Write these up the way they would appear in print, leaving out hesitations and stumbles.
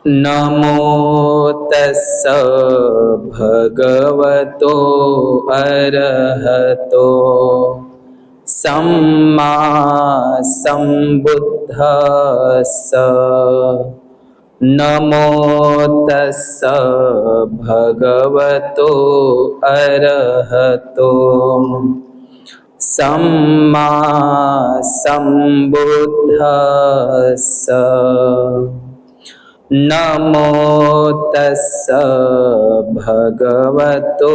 नमो तस्स भगवतो अरहतो सम्मा सम्बुद्धस्स। नमो तस्स भगवतो अरहतो सम्मा सम्बुद्धस्स। नमो तस्स भगवतो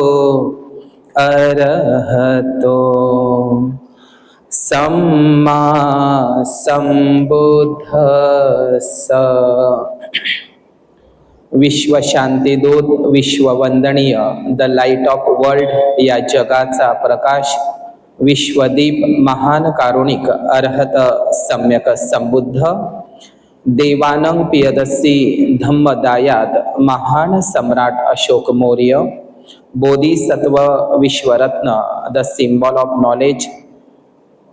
अरहतो सम्मा सम्बुद्धस्स। विश्वशांतीदूत, विश्ववंदनीय, द लाईट ऑफ वर्ल्ड या जगाचा प्रकाश, विश्वदीप, महान कारुणिक, अरहत सम्यक संबुद्ध, देवानंग पियदस्सी धम्मदायाद, महान सम्राट अशोक मौर्य, बोधिसत्व, विश्वरत्न, द सिम्बॉल ऑफ नॉलेज,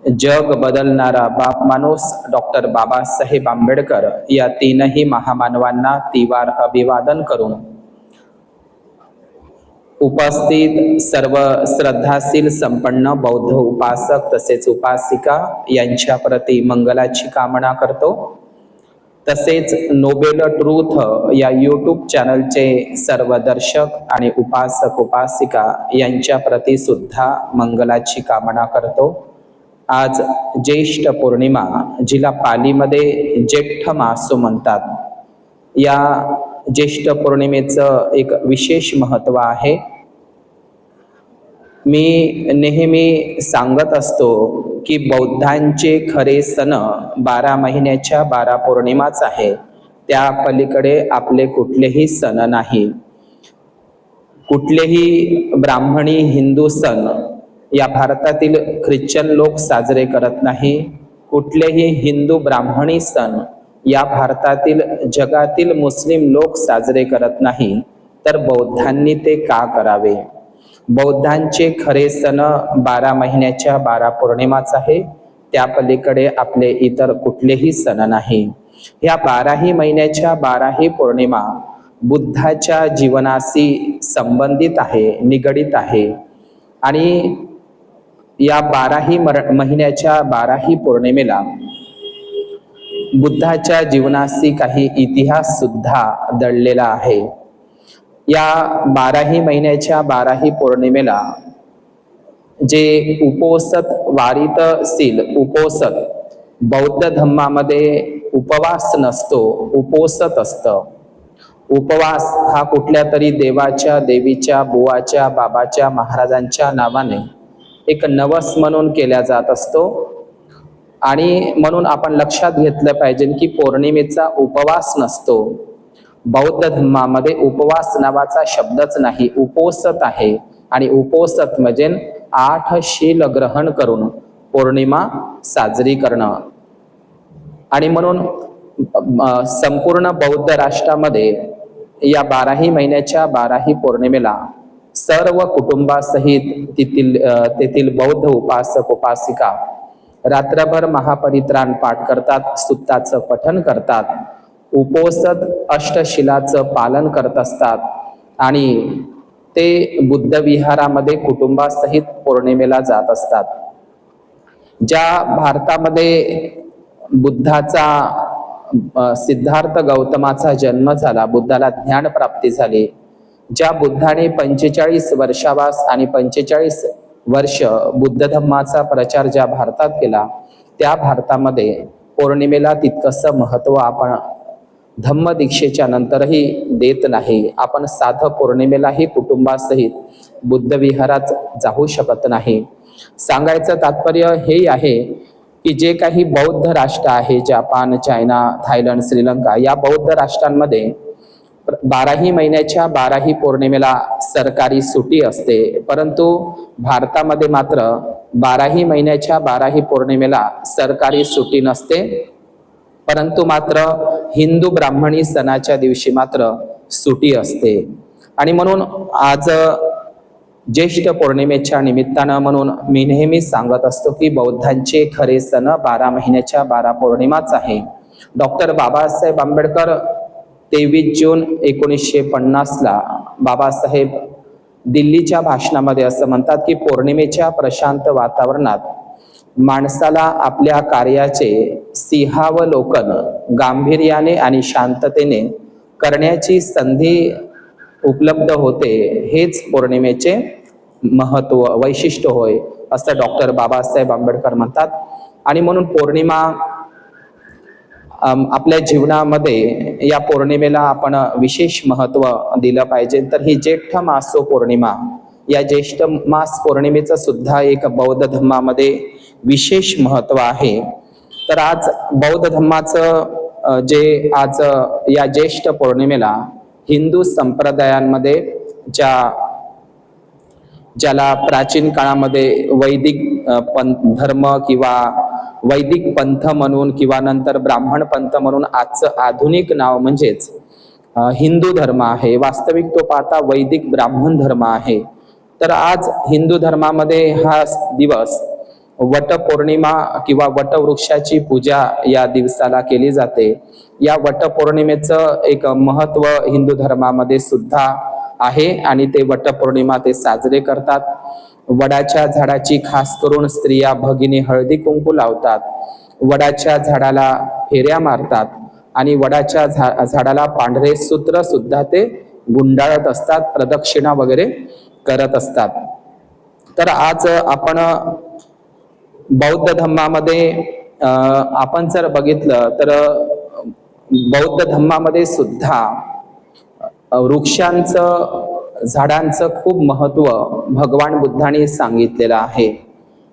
जग बदलणारा बाप माणूस डॉक्टर बाबासाहेब आंबेडकर या तीनही महामानवांना तिवार अभिवादन करून उपस्थित सर्व श्रद्धाशील संपन्न बौद्ध उपासक तसेच उपासिका यांच्या प्रती मंगलाची कामना करतो। तसेच नोबेल ट्रूथ या यूट्यूब चॅनलचे सर्व दर्शक आणि उपासक उपासिका यांच्या प्रती सुद्धा मंगलाची कामना करतो। आज ज्येष्ठ पौर्णिमा, जिला पालीमध्ये जेष्ठ मासो म्हणतात, या ज्येष्ठ पौर्णिमेचं एक विशेष महत्त्व आहे। मी नेहमी सांगत असतो की बौद्धांचे खरे सण 12 महिन्याच्या 12 पौर्णिमाच आहे, त्या पलीकडे आपले कुठलेही सण नाही। कुठलेही ब्राह्मणी हिंदू सण या भारतातील ख्रिश्चन लोक साजरे करत नाही। कुठलेही हिंदू ब्राह्मणी सण या भारतातील जगातील मुस्लिम लोक साजरे करत नाही, तर बौद्धांनी ते का करावे? बौद्धांचे खरे सण 12 महिन्याच्या 12 पौर्णिमाच आहे, त्या पलीकडे आपले इतर कुठलेही सण नाही। या 12ही महिन्याच्या 12ही पौर्णिमा बुद्धाच्या जीवनाशी संबंधित आहे, निगडित आहे। आणि या 12ही महिन्याच्या 12ही पौर्णिमेला बुद्धाच्या जीवनाशी काही इतिहास सुद्धा दडलेला आहे। या 12ही महिन्याच्या 12ही पौर्णिमेला जे उपोसत वारितशील, उपोसत बौद्ध धम्मामध्ये उपवास नसतो, उपोसत असतं। उपवास हा कुठल्या तरी देवाच्या, देवीच्या, बुवाच्या, बाबाच्या, महाराजांच्या नावाने एक नवस म्हणून केला जात असतो। आणि म्हणून आपण लक्षात घेतलं पाहिजे की पौर्णिमेचा उपवास नसतो। बौद्ध धर्मामध्ये उपवास नावाचा शब्दच नाही, उपोसत आहे। आणि उपोसत म्हणजे 8 शील ग्रहण करून पौर्णिमा साजरी करणं। आणि म्हणून संपूर्ण बौद्ध राष्ट्रामध्ये या 12ही महिन्याच्या 12ही पौर्णिमेला सर्व कुटुंबासहित तेथील बौद्ध उपासक उपासिका रात्रभर महापरित्राण पाठ करतात, सुत्ताचं पठण करतात, उपोसत अष्टशिलाचं पालन करत असतात आणि ते बुद्ध विहारामध्ये कुटुंबासहित पौर्णिमेला जात असतात। ज्या भारतामध्ये बुद्धाचा सिद्धार्थ गौतमाचा जन्म झाला, बुद्धाला ज्ञान प्राप्ती झाली, ज्या बुद्धाने 45 वर्षावास आणि 45 वर्ष बुद्ध धम्माचा प्रचार ज्या भारतात केला, त्या भारतामध्ये पौर्णिमेला तितकंसं महत्त्व आपण धम्म दीक्षेच्या नंतरही देत नाही। आपण साधं पौर्णिमेलाही कुटुंबासहित बुद्ध विहारात जाऊ शकत नाही। सांगायचं तात्पर्य हे आहे की जे काही बौद्ध राष्ट्र आहे, जपान, चायना, थायलंड, श्रीलंका, या बौद्ध राष्ट्रांमध्ये 12ही महिन्याच्या 12ही पौर्णिमेला सरकारी सुट्टी असते, परंतु भारतामध्ये मात्र 12ही महिन्याच्या 12ही पौर्णिमेला सरकारी सुट्टी नसते, परंतु मात्र हिंदू ब्राह्मणी सणाच्या दिवशी मात्र सुट्टी असते। आणि म्हणून आज ज्येष्ठ पौर्णिमेच्या निमित्तानं म्हणून मी नेहमी सांगत असतो की बौद्धांचे खरे सण 12 महिन्याच्या 12 पौर्णिमाच आहे। डॉक्टर बाबासाहेब आंबेडकर 23 जून 1950ला बाबासाहेब दिल्लीच्या भाषणामध्ये असं म्हणतात की पौर्णिमेच्या प्रशांत वातावरणात माणसाला आपल्या कार्याचे सिंहावलोकन गांभीर्याने आणि शांततेने करण्याची संधी उपलब्ध होते, हेच पौर्णिमेचे महत्व वैशिष्ट्य होय असं डॉक्टर बाबासाहेब आंबेडकर म्हणतात. आणि म्हणून पौर्णिमा आपल्या जीवनामध्ये या पौर्णिमेला आपण विशेष महत्व दिलं पाहिजे. तर ही ज्येष्ठ मासो पौर्णिमा, या ज्येष्ठ मास पौर्णिमेचं सुद्धा एक बौद्ध धर्मामध्ये विशेष महत्व आहे. तर आज बौद्ध धर्माचं जे आज या ज्येष्ठ पौर्णिमेला हिंदू संप्रदायांमध्ये ज्याला प्राचीन काळामध्ये वैदिक धर्म किंवा वैदिक पंथ म्हणून किंवा नंतर ब्राह्मण पंथ म्हणून आजचं आधुनिक नाव म्हणजेच हिंदू धर्म आहे. वास्तविक तो पाहता वैदिक ब्राह्मण धर्म आहे. तर आज हिंदू धर्मामध्ये हा दिवस वटपौर्णिमा किंवा वटवृक्षाची पूजा या दिवसाला केली जाते. या वटपौर्णिमेचं एक महत्व हिंदू धर्मामध्ये सुद्धा आहे आणि ते वटपौर्णिमा ते साजरे करतात. वडाच्या झाडाची खास करून स्त्रिया भगिनी हळदी कुंकू लावतात, वडाच्या झाडाला फेऱ्या मारतात आणि वडाच्या झाडाला पांढरे सूत्र सुद्धा ते गुंडाळत असतात, प्रदक्षिणा वगैरे करत असतात. तर आज आपण बौद्ध धर्मामध्ये आपण जर बघितलं तर बौद्ध धर्मामध्ये सुद्धा वृक्षांचं झाडांचं खूप महत्व भगवान बुद्धाने सांगितलेलं आहे.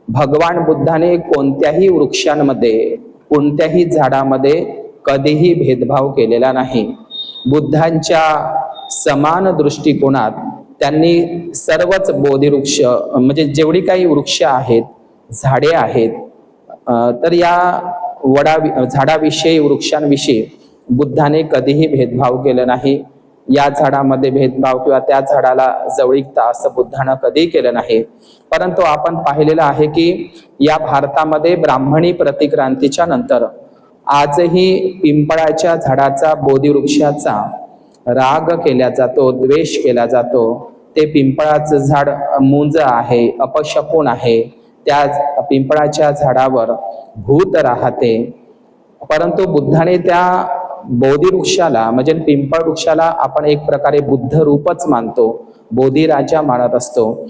भगवान बुद्धाने कोणत्याही वृक्षांमध्ये कोणत्याही झाडामध्ये कधीही भेदभाव केलेला नाही. बुद्धांच्या समान दृष्टिकोनात त्यांनी सर्वच बोधिवृक्ष म्हणजे जेवढी काही वृक्ष आहेत, झाडे आहेत, तर या झाडाविषयी वृक्षांविषयी बुद्धाने कधीही भेदभाव केला नाही. या झाडामध्ये भेदभाव किंवा त्या झाडाला जवळीकता असं बुद्धानं कधीही केलं नाही. परंतु आपण पाहिलेलं आहे की या भारतामध्ये ब्राह्मणी प्रतिक्रांतीच्या नंतर आजही पिंपळाच्या झाडाचा बोधिवृक्षाचा राग केला जातो, द्वेष केला जातो. ते पिंपळाचं झाड मुंज आहे, अपशकुन आहे, त्या पिंपळाच्या झाडावर भूत राहते. परंतु बुद्धाने त्या बोधिवृक्षाला म्हणजे पिंपळ वृक्षाला आपण एक प्रकारे बुद्ध रूपच मानतो, बोधी राजा मानत असतो.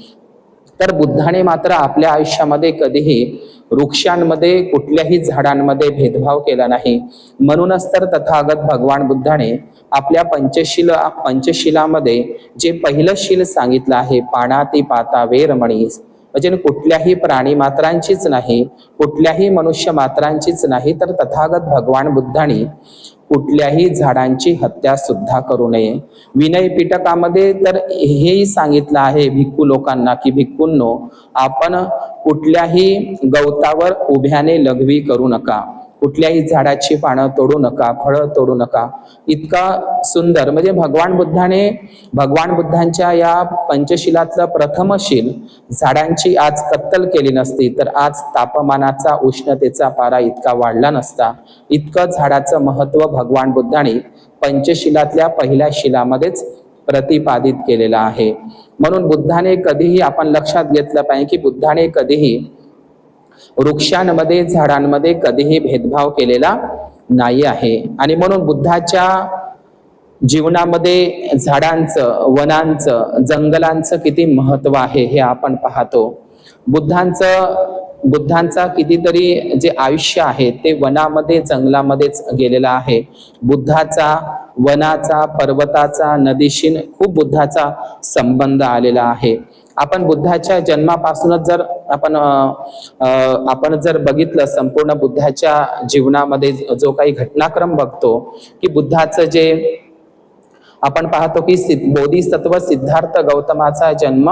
तर बुद्धाने मात्र आपल्या आयुष्यामध्ये कधीही वृक्षांमध्ये कुठल्याही झाडांमध्ये भेदभाव केला नाही. म्हणूनच तर तथागत भगवान बुद्धाने आपल्या पंचशिलामध्ये जे पहिलं शील सांगितलं आहे, पाणाती पाता वेरमणी, म्हणजे कुठल्याही प्राणी मात्रांचीच नाही, कुठल्याही मनुष्य मात्रांचीच नाही, तर तथागत भगवान बुद्धाने कुठल्याही झाडांची हत्या सुद्धा करू नये. विनय पिटकामध्ये तर हेही सांगितलं आहे भिक्खू लोकांना की भिक्खूंनो, आपण कुठल्याही गवतावर उभ्याने लघवी करू नका, कुठल्याही झाडाची पानं तोडू नका, फळं तोडू नका. इतका सुंदर म्हणजे भगवान बुद्धांच्या या पंचशिलातलं प्रथमशील झाडांची आज कत्तल केली नसती तर आज तापमानाचा उष्णतेचा पारा इतका वाढला नसता. इतकं झाडाचं महत्व भगवान बुद्धाने पंचशिलातल्या पहिल्या शिलामध्येच प्रतिपादित केलेलं आहे. म्हणून बुद्धाने कधीही आपण लक्षात घेतलं पाहिजे की बुद्धाने कधीही वृक्षांमध्ये झाडांमध्ये कधीही भेदभाव केलेला नाही आहे. आणि म्हणून बुद्धाच्या जीवनामध्ये झाडांचं, वनांचं, जंगलांचं किती महत्व आहे हे आपण पाहतो. बुद्धांचा कितीतरी जे आयुष्य आहे ते वनामध्ये जंगलामध्येच गेलेलं आहे. बुद्धाचा वनाचा, पर्वताचा, नदीशी खूप बुद्धाचा संबंध आलेला आहे. आपण बुद्धाच्या जन्मापासूनच जर आपण जर बघितलं संपूर्ण बुद्धाच्या जीवनामध्ये जो काही घटनाक्रम बघतो की बुद्धाचं जे आपण पाहतो की बोधिसत्व सिद्धार्थ गौतमाचा जन्म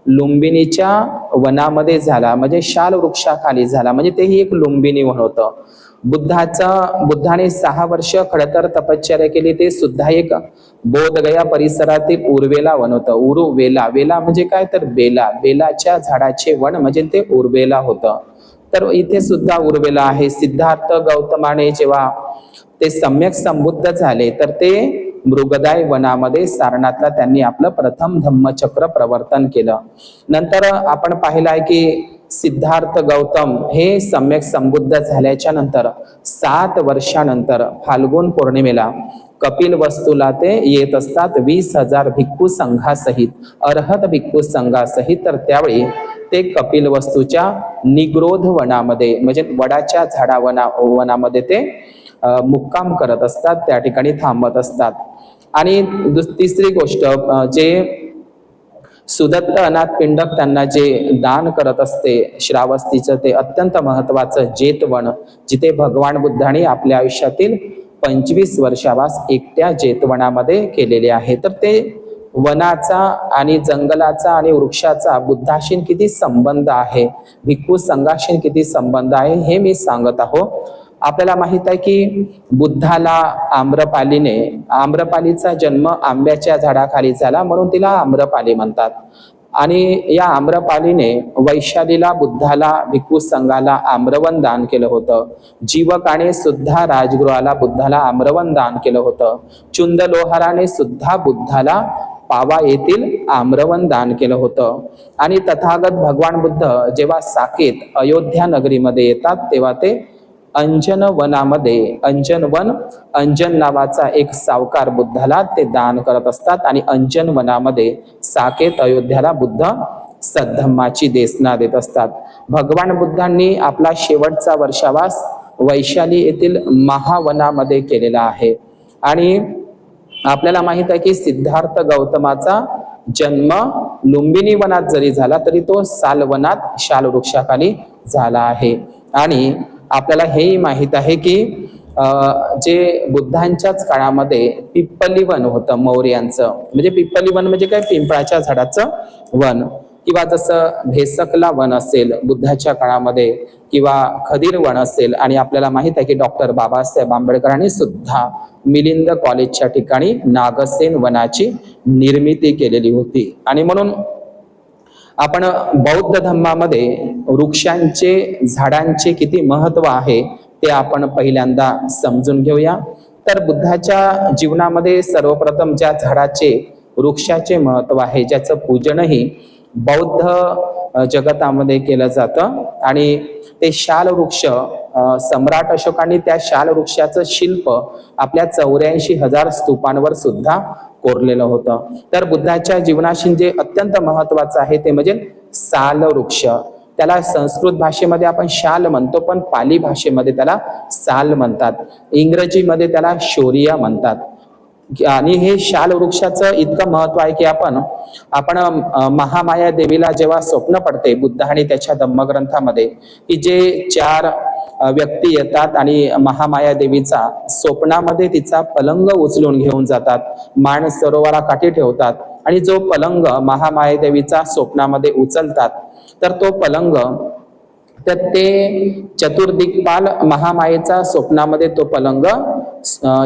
लुंबिनीच्या वनामध्ये झाला, म्हणजे शाल वृक्षाखाली झाला, म्हणजे तेही एक लुंबिनी वन होतं. बुद्धाने 6 वर्ष खडतर तपश्चर्या केली, ते सुद्धा एक बोधगया परिसरातील उर्वेला वन होतं. वेला म्हणजे काय तर बेलाच्या झाडाचे वन म्हणजे ते उर्वेला होतं. तर इथे सुद्धा उर्वेला आहे. सिद्धार्थ गौतमाने जेव्हा ते सम्यक संबुद्ध झाले तर ते मृगदाय वनामध्ये सारनाथला त्यांनी आपलं प्रथम धम्मचक्र प्रवर्तन केलं. नंतर आपण पाहिलं आहे की सिद्धार्थ गौतम हे सम्यक संबुद्ध झाल्याच्या नंतर 7 वर्षानंतर फाल्गुन पौर्णिमेला कपिल वस्तूला ते येत असतात 20,000 भिक्खू संघासहित, अर्हत भिक्खू संघासहित. तर त्यावेळी ते कपिल वस्तूच्या निग्रोध वनामध्ये म्हणजे वडाच्या वनामध्ये ते मुक्काम करत असतात, त्या ठिकाणी थांबत असतात. आणि तिसरी गोष्ट जे सुदत्त अनाथ पिंडक त्यांना जे दान करत असते श्रावस्तीचं, ते अत्यंत महत्वाचं जेतवन, जिथे भगवान बुद्धांनी आपल्या आयुष्यातील 25 वर्षावास एकट्या जेतवनामध्ये केलेले आहे. तर ते वनाचा आणि जंगलाचा आणि वृक्षाचा बुद्धाशी किती संबंध आहे, भिक्खू संघाशी किती संबंध आहे, हे मी सांगत आहो. आपल्याला माहित आहे की बुद्धाला आम्रपालीचा जन्म आंब्याच्या झाडाखाली झाला, म्हणून तिला आम्रपाली म्हणतात. आणि या आम्रपालीने वैशालीला, बुद्धाला, भिक्खू संघाला आम्रवन दान केलं होतं. जीवकाने सुद्धा राजगृहाला बुद्धाला आम्रवन दान केलं होतं. चुंदलोहाराने सुद्धा बुद्धाला पावा येथील आम्रवन दान केलं होतं. आणि तथागत भगवान बुद्ध जेव्हा साकेत अयोध्या नगरीमध्ये येतात, तेव्हा ते अंजन वनामध्ये अंजन नावाचा एक सावकार बुद्धाला ते दान करत असतात. आणि अंजन वनामध्ये साकेत अयोध्याला बुद्ध सद्धम्माची देसना देत असतात. भगवान बुद्धांनी आपला शेवटचा वर्षावास वैशाली येथील महावनामध्ये केलेला आहे. आणि आपल्याला माहित आहे की सिद्धार्थ गौतमाचा जन्म लुंबिनी वनात जरी झाला तरी तो सालवनात शाल वृक्षाखाली झाला आहे. आणि आपल्याला हेही माहित आहे की जे बुद्धांच्याच काळामध्ये पिप्पली वन होतं मौर्यांचं. म्हणजे पिप्पली वन म्हणजे काय, पिंपळाच्या झाडाचं वन, किंवा जसं भेसकला वन असेल बुद्धाच्या काळामध्ये, किंवा खदीर वन असेल. आणि आपल्याला माहित आहे की डॉक्टर बाबासाहेब आंबेडकरांनी सुद्धा मिलिंद कॉलेजच्या ठिकाणी नागसेन वनाची निर्मिती केलेली होती. आणि म्हणून आपण बौद्ध धर्मामध्ये वृक्षांचे, झाडांचे किती महत्व आहे ते आपण पहिल्यांदा समजून घेऊया. तर बुद्धाच्या जीवनामध्ये सर्वप्रथम ज्या झाडाचे, वृक्षाचे महत्व आहे, ज्याचं पूजनही बौद्ध जगतामध्ये केलं जातं. आणि ते शाल वृक्ष, सम्राट अशोकांनी त्या शाल वृक्षाचं शिल्प आपल्या 84,000 स्तूपांवर सुद्धा कोरलेलं होतं. तर बुद्धाच्या जीवनाशी जे अत्यंत महत्वाचं आहे ते म्हणजे साल वृक्ष. त्याला संस्कृत भाषेमध्ये आपण शाल म्हणतो, पण पाली भाषेमध्ये त्याला साल म्हणतात, इंग्रजीमध्ये त्याला शोरिया म्हणतात. आणि हे शाल वृक्षाचं इतकं महत्व आहे की आपण महामाया देवीला जेव्हा स्वप्न पडते बुद्ध आणि त्याच्या धम्मग्रंथामध्ये, की जे 4 व्यक्ती येतात आणि महामाया देवीचा स्वप्नामध्ये तिचा पलंग उचलून घेऊन जातात, मान सरोवरा काठी ठेवतात. आणि जो पलंग महामाया देवीचा स्वप्नामध्ये उचलतात, तर तो पलंग, तर ते चतुर्दिक्पाल महामायेचा स्वप्नामध्ये तो पलंग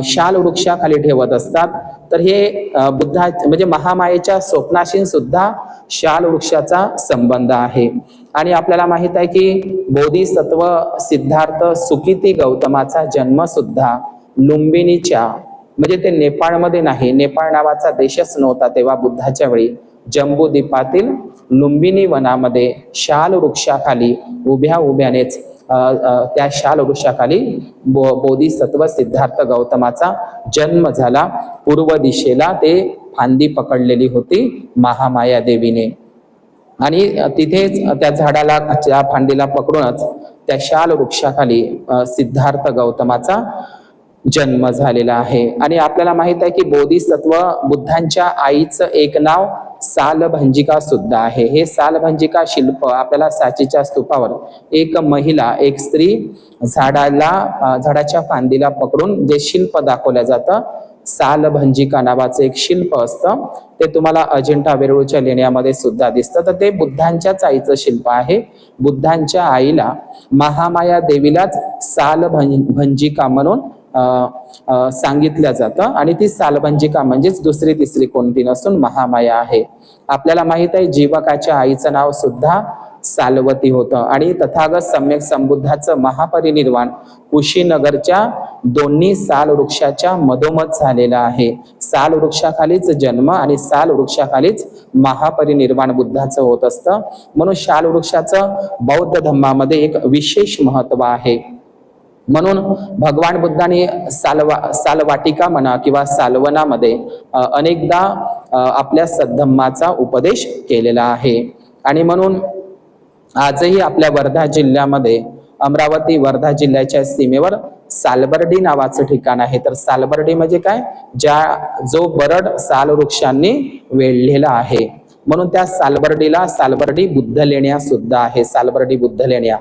शाल वृक्षाखाली ठेवत असतात. तर हे बुद्धा म्हणजे महामायेच्या स्वप्नाशी सुद्धा शाल वृक्षाचा संबंध आहे. आणि आपल्याला माहित आहे की बोधिसत्व सिद्धार्थ सुकीती गौतमाचा जन्म सुद्धा लुंबिनीच्या, म्हणजे ते नेपाळमध्ये नाही, नेपाळ नावाचा देशच नव्हता तेव्हा बुद्धाच्या वेळी, जम्बूद्वीपातील लुंबिनी वनामध्ये शाल वृक्षाखाली उभ्यानेच त्या शाल वृक्षाखाली बोधिसत्व सिद्धार्थ गौतमाचा जन्म झाला. पूर्व दिशेला ते फांदी पकडलेली होती महामाया देवीने. आणि तिथेच त्या झाडाला, त्या फांदीला पकडूनच त्या शाल वृक्षाखाली सिद्धार्थ गौतमाचा जन्म झालेला आहे. आणि आपल्याला माहित आहे की बोधिसत्व बुद्धांच्या आईचं एक नाव सालभंजिका सुद्धा आहे. हे सालभंजिका शिल्प आपल्याला सांचीच्या स्तूपावर एक महिला, एक स्त्री झाडाच्या फांदीला पकडून जे शिल्प दाखवलं जातं, सालभंजिका नावाचं एक शिल्प असतं, ते तुम्हाला अजिंठा वेरूळच्या लेण्यामध्ये सुद्धा दिसतं. तर ते बुद्धांच्याच आईचं शिल्प आहे. बुद्धांच्या आईला महामाया देवीलाच सालभंजिका म्हणून सांगितलं जातं. आणि ती सालभंजिका म्हणजेच दुसरी तिसरी कोणती नसून महामाया आहे. आपल्याला माहित आहे जीवकाच्या आईचं नाव सुद्धा सालवती होतं. आणि तथागत सम्यक संबुद्धाचं महापरिनिर्वाण कुशीनगरच्या दोन्ही साल वृक्षाच्या मधोमध झालेला आहे. साल वृक्षाखालीच जन्म आणि साल वृक्षाखालीच महापरिनिर्वाण बुद्धाचं होत असतं. म्हणून शाल वृक्षाचं बौद्ध धम्मामध्ये एक विशेष महत्व आहे. म्हणून भगवान बुद्धांनी सालवाटिका म्हणा किंवा सालवनामध्ये अनेकदा आपल्या सद्धम्माचा उपदेश केलेला आहे. आणि म्हणून आजही आपल्या वर्धा जिल्ह्यामध्ये, अमरावती वर्धा जिल्ह्याच्या सीमेवर सालबर्डी नावाचं ठिकाण आहे. तर सालबर्डी म्हणजे काय, जो बरड साल वृक्षांनी वेढलेला आहे. म्हणून त्या सालबर्डीला सालबर्डी बुद्ध लेण्या सुद्धा आहे. सालबर्डी बुद्ध लेण्या,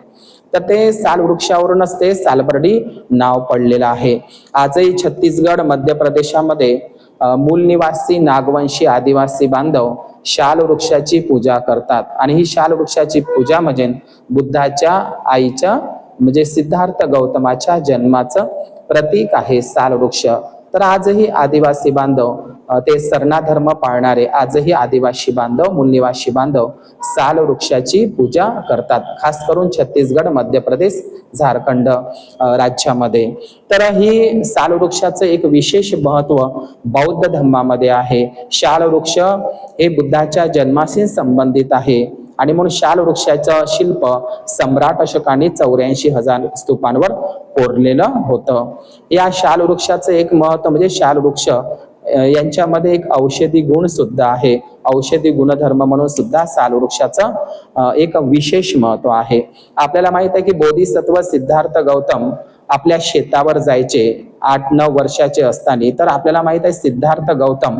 तर ते साल वृक्षावरूनच ते सालबर्डी नाव पडलेलं आहे. आजही छत्तीसगड, मध्य प्रदेशामध्ये मूल निवासी नागवंशी आदिवासी बांधव शाल वृक्षाची पूजा करतात. आणि ही शाल वृक्षाची पूजा म्हणजे बुद्धाच्या आईच्या म्हणजे सिद्धार्थ गौतमाच्या जन्माचं प्रतीक आहे साल वृक्ष. तर आजही आदिवासी बांधव, ते सरना धर्म पाळणारे आजही आदिवासी बांधव, मूलनिवासी बांधव साल वृक्षाची पूजा करतात, खास करून छत्तीसगड, मध्य प्रदेश, झारखंड राज्यामध्ये. तर ही साल वृक्षाचं एक विशेष महत्व बौद्ध धर्मामध्ये आहे. शाल वृक्ष हे बुद्धाच्या जन्माशी संबंधित आहे. आणि म्हणून शाल वृक्षाचं शिल्प सम्राट अशोकाने 84,000 स्तूपांवर कोरलेलं होतं. या शाल वृक्षाचं एक महत्व म्हणजे शाल वृक्ष यांच्यामध्ये एक औषधी गुण सुद्धा आहे. औषधी गुणधर्म म्हणून सुद्धा साल वृक्षाचं एक विशेष महत्व आहे. आपल्याला माहित आहे की बोधिसत्व सिद्धार्थ गौतम आपल्या शेतावर जायचे 8-9 वर्षाचे असताना. तर आपल्याला माहित आहे सिद्धार्थ गौतम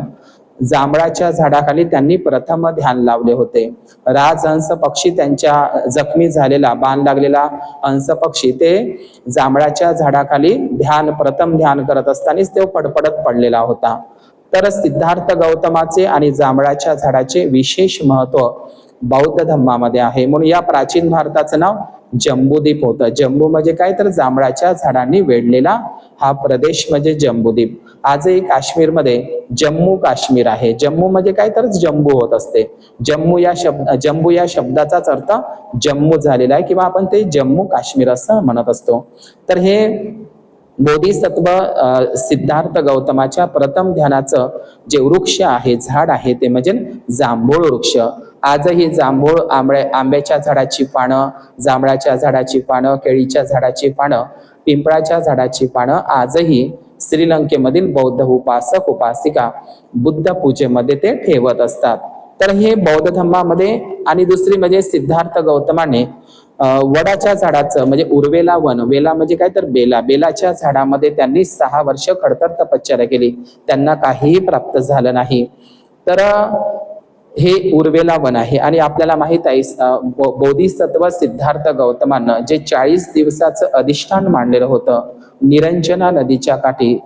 जांभळाच्या झाडाखाली त्यांनी प्रथम ध्यान लावले होते. राजहंस पक्षी, त्यांच्या जखमी झालेला, बाण लागलेला हंस पक्षी, ते जांभळाच्या झाडाखाली प्रथम ध्यान करत असतानाच तो फडफडत पडलेला होता. तर सिद्धार्थ गौतमाचे आणि जांभळाच्या झाडाचे विशेष महत्व बौद्ध धर्मामध्ये आहे. म्हणून या प्राचीन भारताचं नाव जम्बूद्वीप होतं. जम्बू म्हणजे काय, तर जांभळाच्या झाडांनी वेढलेला हा प्रदेश म्हणजे जम्बूद्वीप. आजही काश्मीरमध्ये जम्मू काश्मीर आहे. जम्मू म्हणजे काय, तर जम्बू होत असते. जम्बू या शब्दाचाच अर्थ जम्मू झालेला आहे किंवा आपण ते जम्मू काश्मीर असं म्हणत असतो. तर हे बोधिसत्व सिद्धार्थ गौतमाच्या प्रथम ध्यानाचं जे वृक्ष आहे, झाड आहे, ते म्हणजे जांभूळ वृक्ष. आजही जांभूळ, आंब्याच्या झाडाची पानं, जांभळाच्या झाडाची पानं, केळीच्या झाडाची पानं, पिंपळाच्या झाडाची पानं आजही श्रीलंकेमधील बौद्ध उपासक उपासिका बुद्ध पूजेमध्ये ते ठेवत असतात. तर हे बौद्ध धर्मामध्ये. आणि दुसरी म्हणजे सिद्धार्थ गौतमाने वडाच्या झाडाचं म्हणजे उर्वेला वन, वेला म्हणजे काय, तर बेलाच्या झाडामध्ये त्यांनी 6 वर्ष खडतर तपश्चर्या केली. त्यांना काहीही प्राप्त झालं नाही. तर हे उर्वेला वन आहे. आणि आपल्याला माहित आहे बोधिसत्व सिद्धार्थ गौतमानं जे 40 दिवसाचं अधिष्ठान मांडलेलं होतं, निरंजना नदीच्या काठी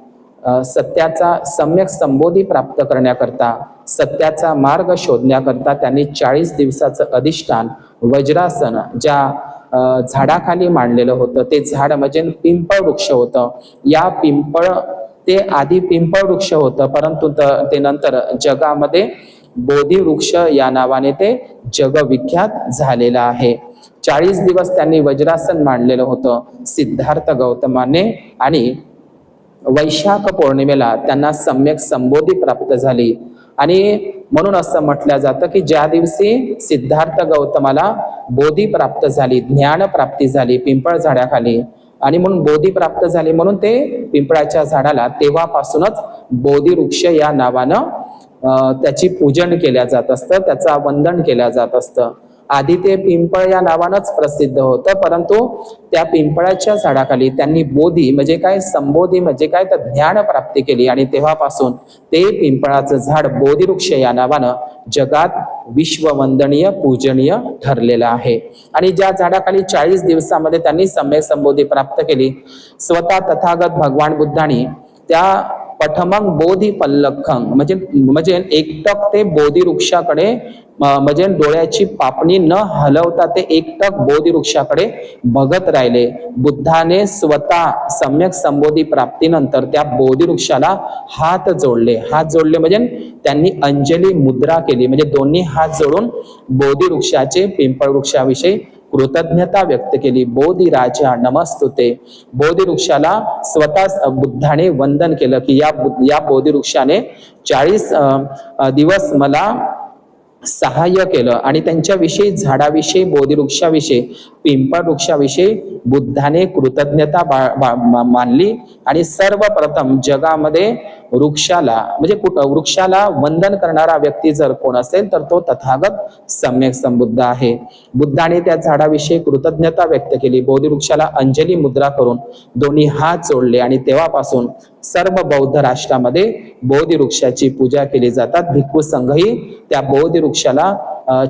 सत्याचा सम्यक संबोधी प्राप्त करण्याकरता, सत्याचा मार्ग शोधण्याकरता त्यांनी 40 दिवसाचं अधिष्ठान वज्रासन ज्या झाडाखाली मांडलेलं होतं. ते झाड म्हणजे पिंपळ वृक्ष होतं. या पिंपळ, ते आधी पिंपळ वृक्ष होतं, परंतु ते नंतर जगामध्ये बोधी वृक्ष या नावाने ते जगविख्यात झालेलं आहे. 40 दिवस त्यांनी वज्रासन मांडलेलं होतं सिद्धार्थ गौतमाने. आणि वैशाख पौर्णिमेला त्यांना सम्यक संबोधी प्राप्त झाली. आणि म्हणून असं म्हटलं जातं की ज्या दिवशी सिद्धार्थ गौतमाला बोधी प्राप्त झाली, ज्ञान प्राप्ती झाली पिंपळ झाडाखाली, आणि म्हणून बोधी प्राप्त झाली म्हणून ते पिंपळाच्या झाडाला तेव्हापासूनच बोधी वृक्ष या नावानं त्याची पूजन केल्या जात असतं, त्याचं वंदन केल्या जात असतं. आधी ते पिंपळ या नावानंच प्रसिद्ध होतं, परंतु त्या पिंपळाच्या झाडाखाली त्यांनी बोधी म्हणजे काय, संबोधी म्हणजे काय, तर ज्ञान प्राप्ती केली. आणि तेव्हापासून ते पिंपळाचं झाड बोधी वृक्ष या नावानं जगात विश्ववंदनीय पूजनीय ठरलेलं आहे. आणि ज्या झाडाखाली 40 दिवसामध्ये त्यांनी सम्यक संबोधी प्राप्त केली, स्वतः तथागत भगवान बुद्धांनी त्या पठमंग बोधी पल्लखंग म्हणजे एकटक ते बोधी वृक्षाकडे म्हणजे डोळ्याची पापणी न हलवता ते एकटक बोधी वृक्षाकडे बघत राहिले. बुद्धाने स्वतः सम्यक संबोधी प्राप्तीनंतर त्या बोधी वृक्षाला हात जोडले म्हणजे त्यांनी अंजली मुद्रा केली, म्हणजे दोन्ही हात जोडून बोधी वृक्षाचे, पिंपळ वृक्षाविषयी कृतज्ञता व्यक्त केली. बोधी राजा नमस्तुते. बोधी वृक्षाला स्वतः बुद्धाने वंदन केलं की या बोधी वृक्षाने 40 दिवस मला सहाय्य केलं. आणि त्यांच्याविषयी, झाडाविषयी, बोधिवृक्षाविषयी, पिंपळ वृक्षाविषयी बुद्धाने कृतज्ञता मानली. आणि सर्वप्रथम जगामध्ये वृक्षाला म्हणजे वृक्षाला वंदन करणारा व्यक्ती जर कोण असेल तर तो तथागत सम्यक संबुद्ध आहे. बुद्धाने त्या झाडाविषयी कृतज्ञता व्यक्त केली. बोधिवृक्षाला अंजली मुद्रा करून दोन्ही हात जोडले आणि तेव्हापासून सर्व बौद्ध राष्ट्रामध्ये बोधिवृक्षाची पूजा केली जातात. भिक्खू संघही त्या बोधिवृक्षाला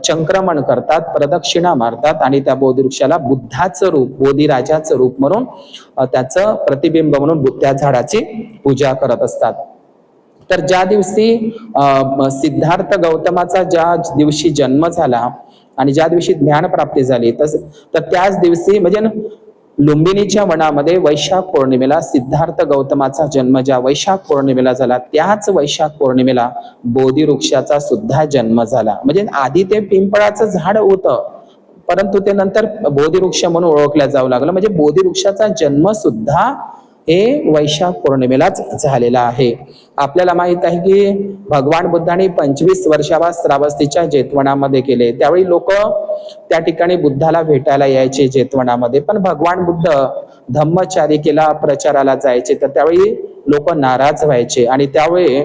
चंक्रमण करतात, प्रदक्षिणा मारतात आणि त्या बोधिवृक्षाला बुद्धाचं रूप, बोधिराजाचं रूप म्हणून त्याचं प्रतिबिंब म्हणून त्या झाडाची पूजा करत असतात. तर ज्या दिवशी सिद्धार्थ गौतमाचा ज्या दिवशी जन्म झाला आणि ज्या दिवशी ज्ञान प्राप्ती झाली तर त्याच दिवशी म्हणजे लुंबिनीच्या वनामध्ये वैशाख पौर्णिमेला सिद्धार्थ गौतमाचा जन्म ज्या वैशाख पौर्णिमेला झाला त्याच वैशाख पौर्णिमेला बोधिवृक्षाचा सुद्धा जन्म झाला. म्हणजे आधी ते पिंपळाचं झाड होतं परंतु ते नंतर बोधिवृक्ष म्हणून ओळखल्या जाऊ लागलं. म्हणजे बोधिवृक्षाचा जन्म सुद्धा हे वैशाख पौर्णिमेलाच झालेला आहे. आपल्याला माहित आहे की भगवान बुद्धांनी 25 वर्षावा श्रावस्तीच्या जेतवनामध्ये केले. त्यावेळी लोक त्या ठिकाणी बुद्धाला भेटायला यायचे जेतवनामध्ये. पण भगवान बुद्ध धम्मचारिकेला प्रचाराला जायचे तर त्यावेळी लोक नाराज व्हायचे. आणि त्यावेळी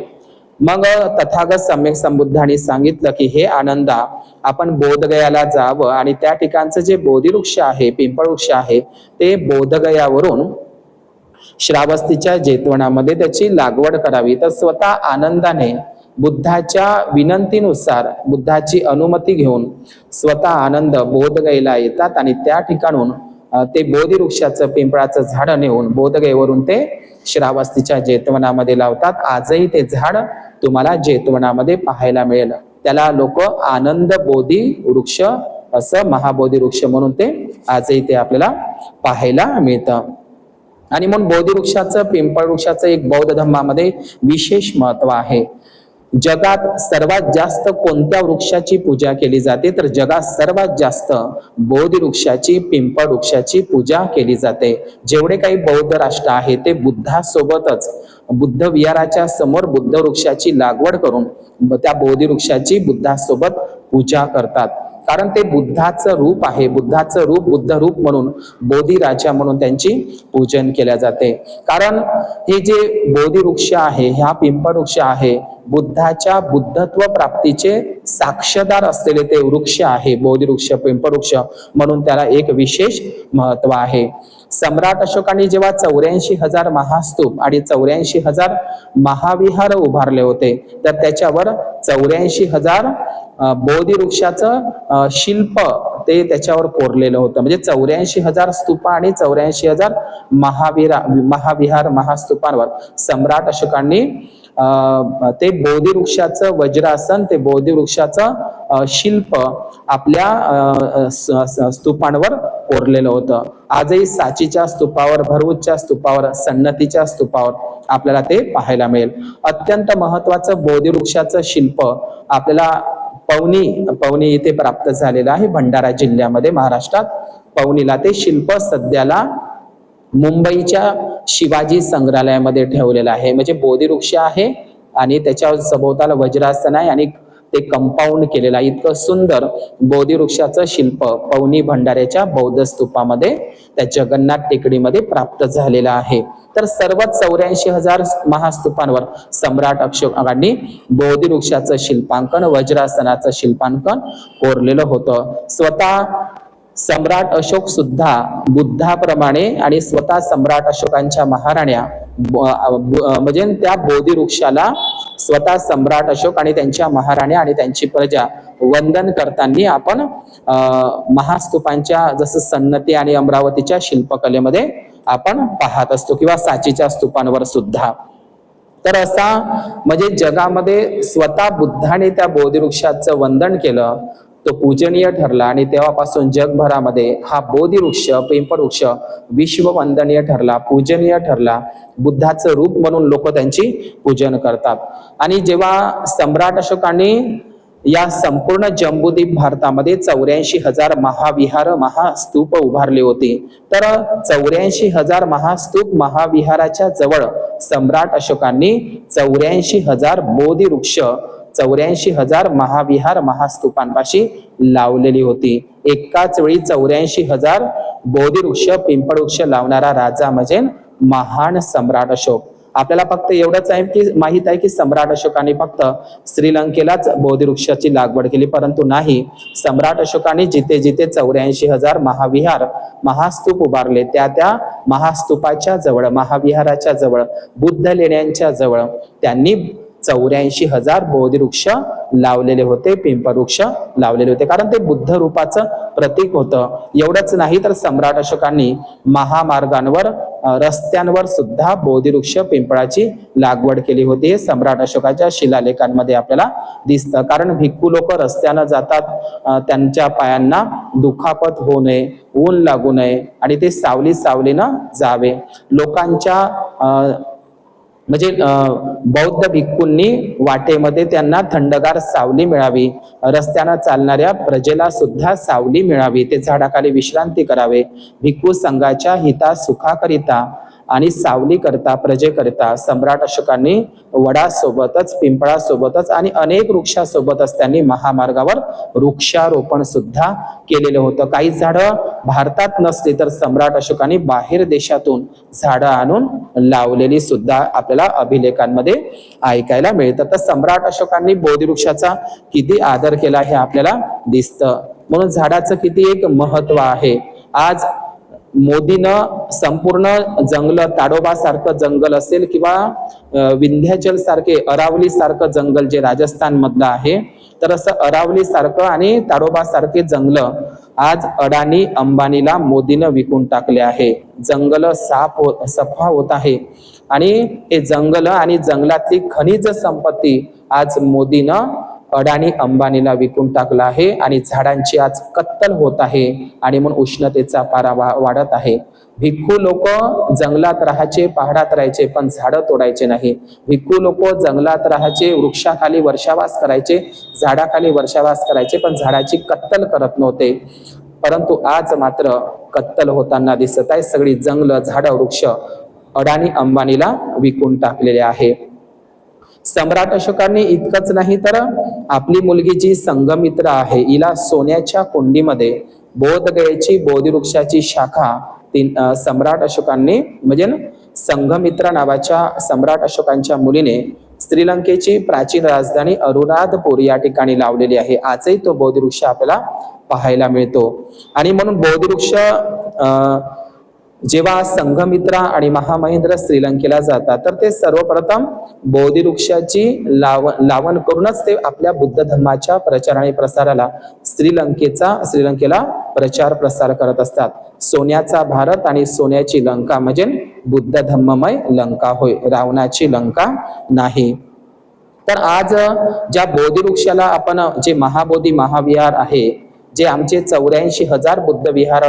मग तथागत सम्यक संबुद्धांनी सांगितलं की हे आनंदा, आपण बोधगयाला जावं आणि त्या ठिकाणचं जे बोधिवृक्ष आहे, पिंपळ वृक्ष आहे, ते बोधगयावरून श्रावस्तीच्या जेतवनामध्ये त्याची लागवड करावी. तर स्वतः आनंदाने बुद्धाच्या विनंतीनुसार, बुद्धाची अनुमती घेऊन स्वतः आनंद बोधगयेला येतात आणि त्या ठिकाणून ते बोधिवृक्षाचं, पिंपळाचं झाड नेऊन बोधगयेवरून ते श्रावस्तीच्या जेतवनामध्ये लावतात. आजही ते झाड तुम्हाला जेतवनामध्ये पाहायला मिळेल. त्याला लोक आनंद बोधी वृक्ष असं, महाबोधी वृक्ष म्हणून ते आजही ते आपल्याला पाहायला मिळतं. आणि म्हणून बोधिवृक्षाचं, पिंपळ वृक्षाचं एक बौद्ध धर्मामध्ये विशेष महत्व आहे. जगात सर्वात जास्त कोणत्या वृक्षाची पूजा केली जाते तर जगात सर्वात जास्त बोधिवृक्षाची, पिंपळ वृक्षाची पूजा केली जाते. जेवढे काही बौद्ध राष्ट्र आहे ते बुद्धासोबतच बुद्ध विहाराच्या समोर बुद्ध वृक्षाची लागवड करून त्या बोधिवृक्षाची बुद्धासोबत पूजा करतात. कारण ते बुद्धाचं रूप आहे. बुद्धाचं रूप, बुद्ध रूप म्हणून, बोधिराजा म्हणून त्यांची पूजन केल्या जाते. कारण हे जे बोधिवृक्ष आहे, हा पिंपळ वृक्ष आहे, बुद्धाच्या बुद्धत्व प्राप्तीचे साक्षीदार असलेले ते वृक्ष आहे. बोधिवृक्ष, पिंपळ वृक्ष म्हणून त्याला एक विशेष महत्व आहे. सम्राट अशोकांनी जेव्हा 84,000 महास्तूप आणि 84,000 महाविहार उभारले होते तर त्याच्यावर 84,000 बोधिवृक्षाचं शिल्प ते त्याच्यावर कोरलेलं होतं. म्हणजे 84,000 स्तूप आणि 84,000 महाविहार, महास्तूपांवर सम्राट अशोकांनी ते बोधिवृक्षाचं वज्रासन, ते बोधिवृक्षाचं शिल्प आपल्या स्तूपांवर कोरलेलं होतं. आजही सांचीच्या स्तूपावर, भरूचच्या स्तूपावर, सन्नतीच्या स्तूपावर आपल्याला ते पाहायला मिळेल. अत्यंत महत्वाचं बोधिवृक्षाचं शिल्प आपल्याला पवनी इथे प्राप्त झालेलं आहे. भंडारा जिल्ह्यामध्ये, महाराष्ट्रात पवनीला ते शिल्प सध्याला मुंबईच्या शिवाजी संग्रहालयामध्ये ठेवलेलं आहे. म्हणजे बोधिवृक्ष आहे आणि त्याच्या सभोवताला वज्रासन आहे आणि ते कंपाऊंड केलेलं आहे. इतकं सुंदर बोधिवृक्षाचं शिल्प पवनी भंडाऱ्याच्या बौद्ध स्तूपामध्ये, त्या जगन्नाथ टेकडीमध्ये प्राप्त झालेलं आहे. तर सर्व 84,000 महास्तूपांवर सम्राट अशोकांनी बोधिवृक्षाचं शिल्पांकन, वज्रासनाचं शिल्पांकन कोरलेलं होतं. स्वतः सम्राट अशोक सुद्धा बुद्धाप्रमाणे आणि स्वतः सम्राट अशोकांच्या महाराण्या म्हणजे त्या बोधिवृक्षाला स्वतः सम्राट अशोक आणि त्यांच्या महाराण्या आणि त्यांची प्रजा वंदन करताना आपण महास्तूपांच्या जसं सन्नती आणि अमरावतीच्या शिल्पकलेमध्ये आपण पाहत असतो किंवा सांचीच्या स्तूपांवर सुद्धा. तर असा म्हणजे जगामध्ये स्वतः बुद्धाने त्या बोधिवृक्षाचं वंदन केलं, तो पूजनीय ठरला आणि तेव्हापासून जगभरामध्ये हा बोधिवृक्ष, पिंपळ वृक्ष विश्ववंदनीय ठरला, पूजनीय ठरला. बुद्धाचं रूप म्हणून लोक त्यांची पूजन करतात. आणि जेव्हा सम्राट अशोकांनी या संपूर्ण जम्बूद्वीप भारतामध्ये 84,000 महाविहार महास्तूप उभारले होते. तर 84,000 महास्तूप महाविहाराच्या जवळ सम्राट अशोकांनी 84,000 बोधी वृक्ष 84,000 महाविहार महास्तूपांपाशी लावलेली होती. एकाच वेळी 84,000 बोधी वृक्ष पिंपळ वृक्ष लावणारा राजा म्हणजे महान सम्राट अशोक. आपल्याला फक्त एवढंच आहे की माहित आहे की सम्राट अशोकाने फक्त श्रीलंकेलाच बोधी वृक्षाची लागवड केली, परंतु नाही, सम्राट अशोकाने जिथे जिथे 84,000 महाविहार महास्तूप उभारले त्या महास्तूपाच्या जवळ महाविहाराच्या जवळ बुद्ध लेण्यांच्या जवळ त्यांनी 84,000 बोधी वृक्ष लावलेले होते, पिंपळ वृक्ष लावलेले होते, कारण ते बुद्ध रूपाचं प्रतीक होतं. एवढंच नाही तर सम्राट अशोकांनी महामार्गांवर रस्त्यांवर सुद्धा बोधी वृक्ष पिंपळाची लागवड केली होती. हे सम्राट अशोकाच्या शिलालेखांमध्ये आपल्याला दिसतं. कारण भिक्खू लोक रस्त्यानं जातात, त्यांच्या पायांना दुखापत होऊ नये, ऊन लागू नये आणि ते सावलीनं जावे. लोकांच्या म्हणजे बौद्ध भिक्खूंनी वाटेमध्ये त्यांना थंडगार सावली मिळावी, रस्त्यानं चालणाऱ्या प्रजेला सुद्धा सावली मिळावी, ते झाडाखाली विश्रांती करावे. भिक्खू संघाच्या हिता सुखाकरिता आणि सावली करता प्रजेकरिता सम्राट अशोकांनी वडासोबतच पिंपळासोबतच आणि अनेक वृक्षासोबतच त्यांनी महामार्गावर वृक्षारोपण सुद्धा केलेलं होतं. काही झाडं भारतात नसली तर सम्राट अशोकांनी बाहेर देशातून झाडं आणून लावलेली सुद्धा आपल्याला अभिलेखांमध्ये ऐकायला मिळतं. तर सम्राट अशोकांनी बोधी वृक्षाचा किती आदर केला हे आपल्याला दिसतं. म्हणून झाडाचं किती एक महत्व आहे. आज मोदीनं संपूर्ण जंगल, ताडोबा सारखं जंगल असेल किंवा विंध्याचल सारखे अरावली सारखं जंगल जे राजस्थान मधलं आहे, तर असं अरावली सारखं आणि ताडोबा सारखे जंगल आज अडाणी अंबानीला मोदीनं विकून टाकले आहे. जंगल सफा होत आहे आणि हे जंगल आणि जंगलातली खनिज संपत्ती आज मोदीनं अडाणी अंबानीला विकून टाकला आहे आणि झाडांची आज कत्तल होत आहे आणि म्हणून उष्णतेचा पारा वाढत आहे. भिक्खू लोक जंगलात राहायचे, पहाडात राहायचे, पण झाडं तोडायचे नाही. भिक्खू लोक जंगलात राहायचे, वृक्षाखाली वर्षावास करायचे, झाडाखाली वर्षावास करायचे, पण झाडाची कत्तल करत नव्हते. परंतु आज मात्र कत्तल होताना दिसत आहे. सगळी जंगल, झाडं, वृक्ष अडाणी अंबानीला विकून टाकलेले आहे. सम्राट अशोकांनी इतकंच नाही तर आपली मुलगी जी संघमित्रा आहे हिला सोन्याच्या कुंडीमध्ये बोधगयेची बोधी वृक्षाची शाखा सम्राट अशोकांनी म्हणजे संघमित्रा नावाच्या सम्राट अशोकांच्या मुलीने श्रीलंकेची प्राचीन राजधानी अनुराधपूर या ठिकाणी लावलेली आहे. आजही तो बोधी वृक्ष आपल्याला पाहायला मिळतो. आणि म्हणून बोधी वृक्ष जेव्हा संघमित्रा आणि महामहिंद्र श्रीलंकेला जातात तर ते सर्वप्रथम बोधी वृक्षाची लावण करूनच ते आपल्या बुद्ध धर्माच्या प्रचार आणि प्रसाराला श्रीलंकेला प्रचार प्रसार करत असतात. सोन्याचा भारत आणि सोन्याची लंका म्हणजे बुद्ध धम्ममय लंका होय, रावणाची लंका नाही. तर आज ज्या बोधी वृक्षाला आपण जे महाबोधी महाविहार आहे, जे आमचे 84,000 बुद्ध विहार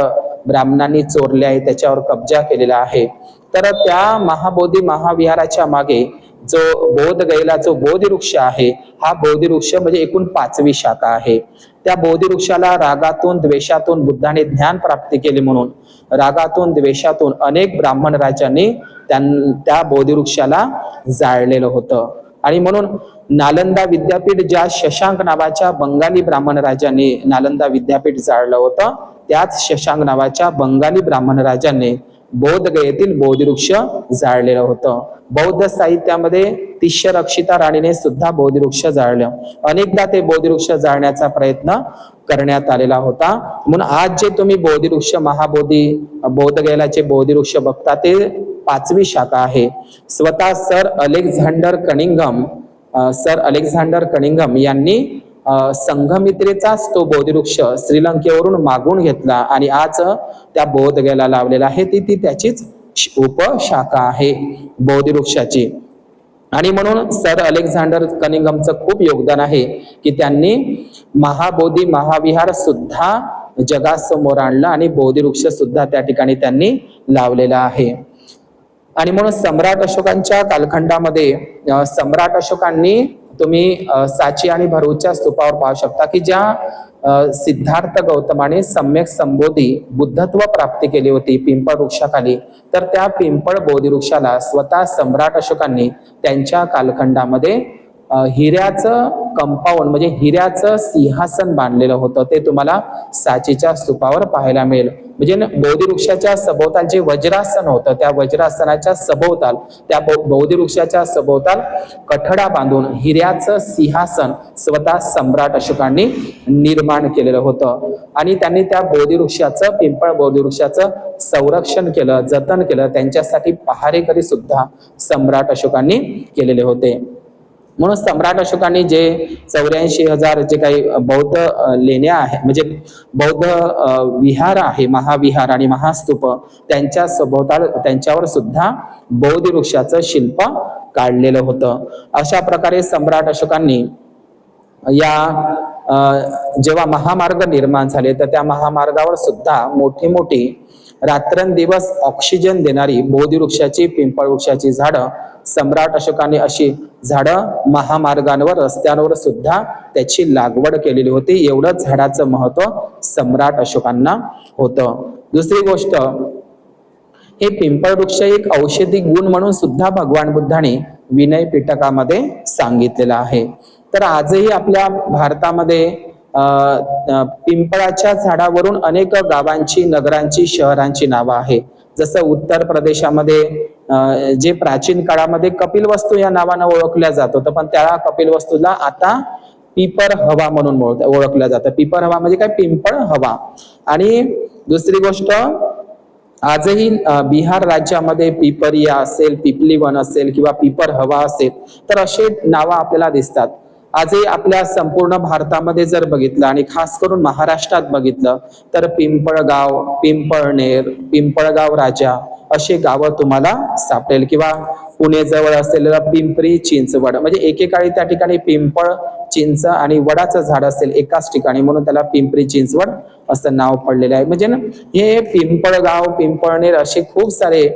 ब्राह्मणांनी चोरले आहे, त्याच्यावर कब्जा केलेला आहे, तर त्या महाबोधी महाविहाराच्या मागे जो बोधगयेला जो बोधी वृक्ष आहे, हा बोधी वृक्ष म्हणजे एकूण 5वी शाखा आहे. त्या बोधी वृक्षाला रागातून द्वेषातून बुद्धाने ज्ञान प्राप्ती केली म्हणून रागातून द्वेषातून अनेक ब्राह्मण राजांनी त्या बोधी वृक्षाला जाळलेलं होतं. आणि म्हणून नालंदा विद्यापीठ ज्या शशांक नावाच्या बंगाली ब्राह्मण राजांनी नालंदा विद्यापीठ जाळलं होतं, त्याच शशांक नावाच्या बंगाली ब्राह्मण राजांनी बोधगयेतील बोधी वृक्ष जाळलेलं होतं. बौद्ध साहित्यामध्ये तिष्यरक्षिता राणीने सुद्धा बोधी वृक्ष जाळलं. अनेकदा ते बोधी वृक्ष जाळण्याचा प्रयत्न करण्यात आलेला होता. म्हणून आज जे तुम्ही बोधी वृक्ष महाबोधी बोधगयेलाचे बोधी वृक्ष बघता ते 5वी शाखा आहे. स्वतः सर अलेक्झांडर कनिंघम यांनी संघमित्रेचाच तो बोधी वृक्ष श्रीलंकेवरून मागून घेतला आणि आज त्या बोधगयेला लावलेला आहे. ती त्याचीच उपशाखा आहे बोधी वृक्षाची. आणि म्हणून सर अलेक्झांडर कनिंघमचं खूप योगदान आहे की त्यांनी महाबोधी महाविहार सुद्धा जगासमोर आणलं आणि बोधी वृक्ष सुद्धा त्या ठिकाणी त्यांनी लावलेला आहे. आणि म्हणून सम्राट अशोकांच्या कालखंडामध्ये सम्राट अशोकांनी तुम्ही साची आणि भरूचच्या स्तूपावर पाहू शकता की ज्या सिद्धार्थ गौतमाने सम्यक संबोधी बुद्धत्व प्राप्ती केली होती पिंपळ वृक्षाखाली, तर त्या पिंपळ बोधी वृक्षाला स्वतः सम्राट अशोकांनी त्यांच्या कालखंडामध्ये हिऱ्याचं कंपाऊंड म्हणजे हिऱ्याचं सिंहासन बांधलेलं होतं. ते तुम्हाला साचीच्या स्तूपावर पाहायला मिळेल. म्हणजे बोधी वृक्षाच्या सभोवताल जे वज्रासन होतं, त्या वज्रासनाच्या सभोवताल, त्या बोधी वृक्षाच्या सभोवताल कठडा बांधून हिऱ्याचं सिंहासन स्वतः सम्राट अशोकांनी निर्माण केलेलं होतं. आणि त्यांनी त्या बोधी वृक्षाचं, पिंपळ बोधी वृक्षाचं संरक्षण केलं, जतन केलं. त्यांच्यासाठी पहारेकरी सुद्धा सम्राट अशोकांनी केलेले होते. म्हणून सम्राट अशोकांनी जे 84,000 जे काही बौद्ध लेण्या आहे, म्हणजे बौद्ध विहार आहे, महाविहार आणि महास्तूप, त्यांच्या सभोवताल त्यांच्यावर सुद्धा बोधी वृक्षाचं शिल्प काढलेलं होतं. अशा प्रकारे सम्राट अशोकांनी या जेव्हा महामार्ग निर्माण झाले, तर त्या महामार्गावर सुद्धा मोठी मोठी रात्रंदिवस ऑक्सिजन देणारी बोधी वृक्षाची, पिंपळ वृक्षाची झाडं सम्राट अशोकांनी अशी झाडं महामार्गांवर, रस्त्यांवर सुद्धा त्याची लागवड केलेली होती. एवढं झाडाचं महत्व सम्राट अशोकांना होतं. दुसरी गोष्ट, हे पिंपळ वृक्ष एक औषधी गुण म्हणून सुद्धा भगवान बुद्धाने विनय पिटकामध्ये सांगितलेलं आहे. तर आजही आपल्या भारतामध्ये पिंपळाच्या झाडावरून अनेक गावांची, नगरांची, शहरांची नावं आहे. जसं उत्तर प्रदेशामध्ये जे प्राचीन काळामध्ये कपिलवस्तू या नावानं ओळखल्या जात होतं, पण त्या कपिलवस्तूला आता पिपर हवा म्हणून ओळखल्या जातं. पिपर हवा म्हणजे काय, पिंपळ हवा. आणि दुसरी गोष्ट, आजही बिहार राज्यामध्ये पिपरिया असेल, पिपली वन असेल किंवा पिपर हवा असेल, तर असे नावं आपल्याला दिसतात. आजही आपल्या संपूर्ण भारतामध्ये जर बघितलं आणि खास करून महाराष्ट्रात बघितलं, तर पिंपळगाव, पिंपळनेर, पिंपळगाव राजा असे गावं तुम्हाला सापडेल. किंवा पुणे जवळ असलेलं पिंपरी चिंचवड, म्हणजे एकेकाळी त्या ठिकाणी पिंपळ, चिंच आणि वडाचं झाड असेल एकाच ठिकाणी, म्हणून त्याला पिंपरी चिंचवड असं नाव पडलेलं आहे. म्हणजे हे पिंपळगाव, पिंपळनेर असे खूप सारे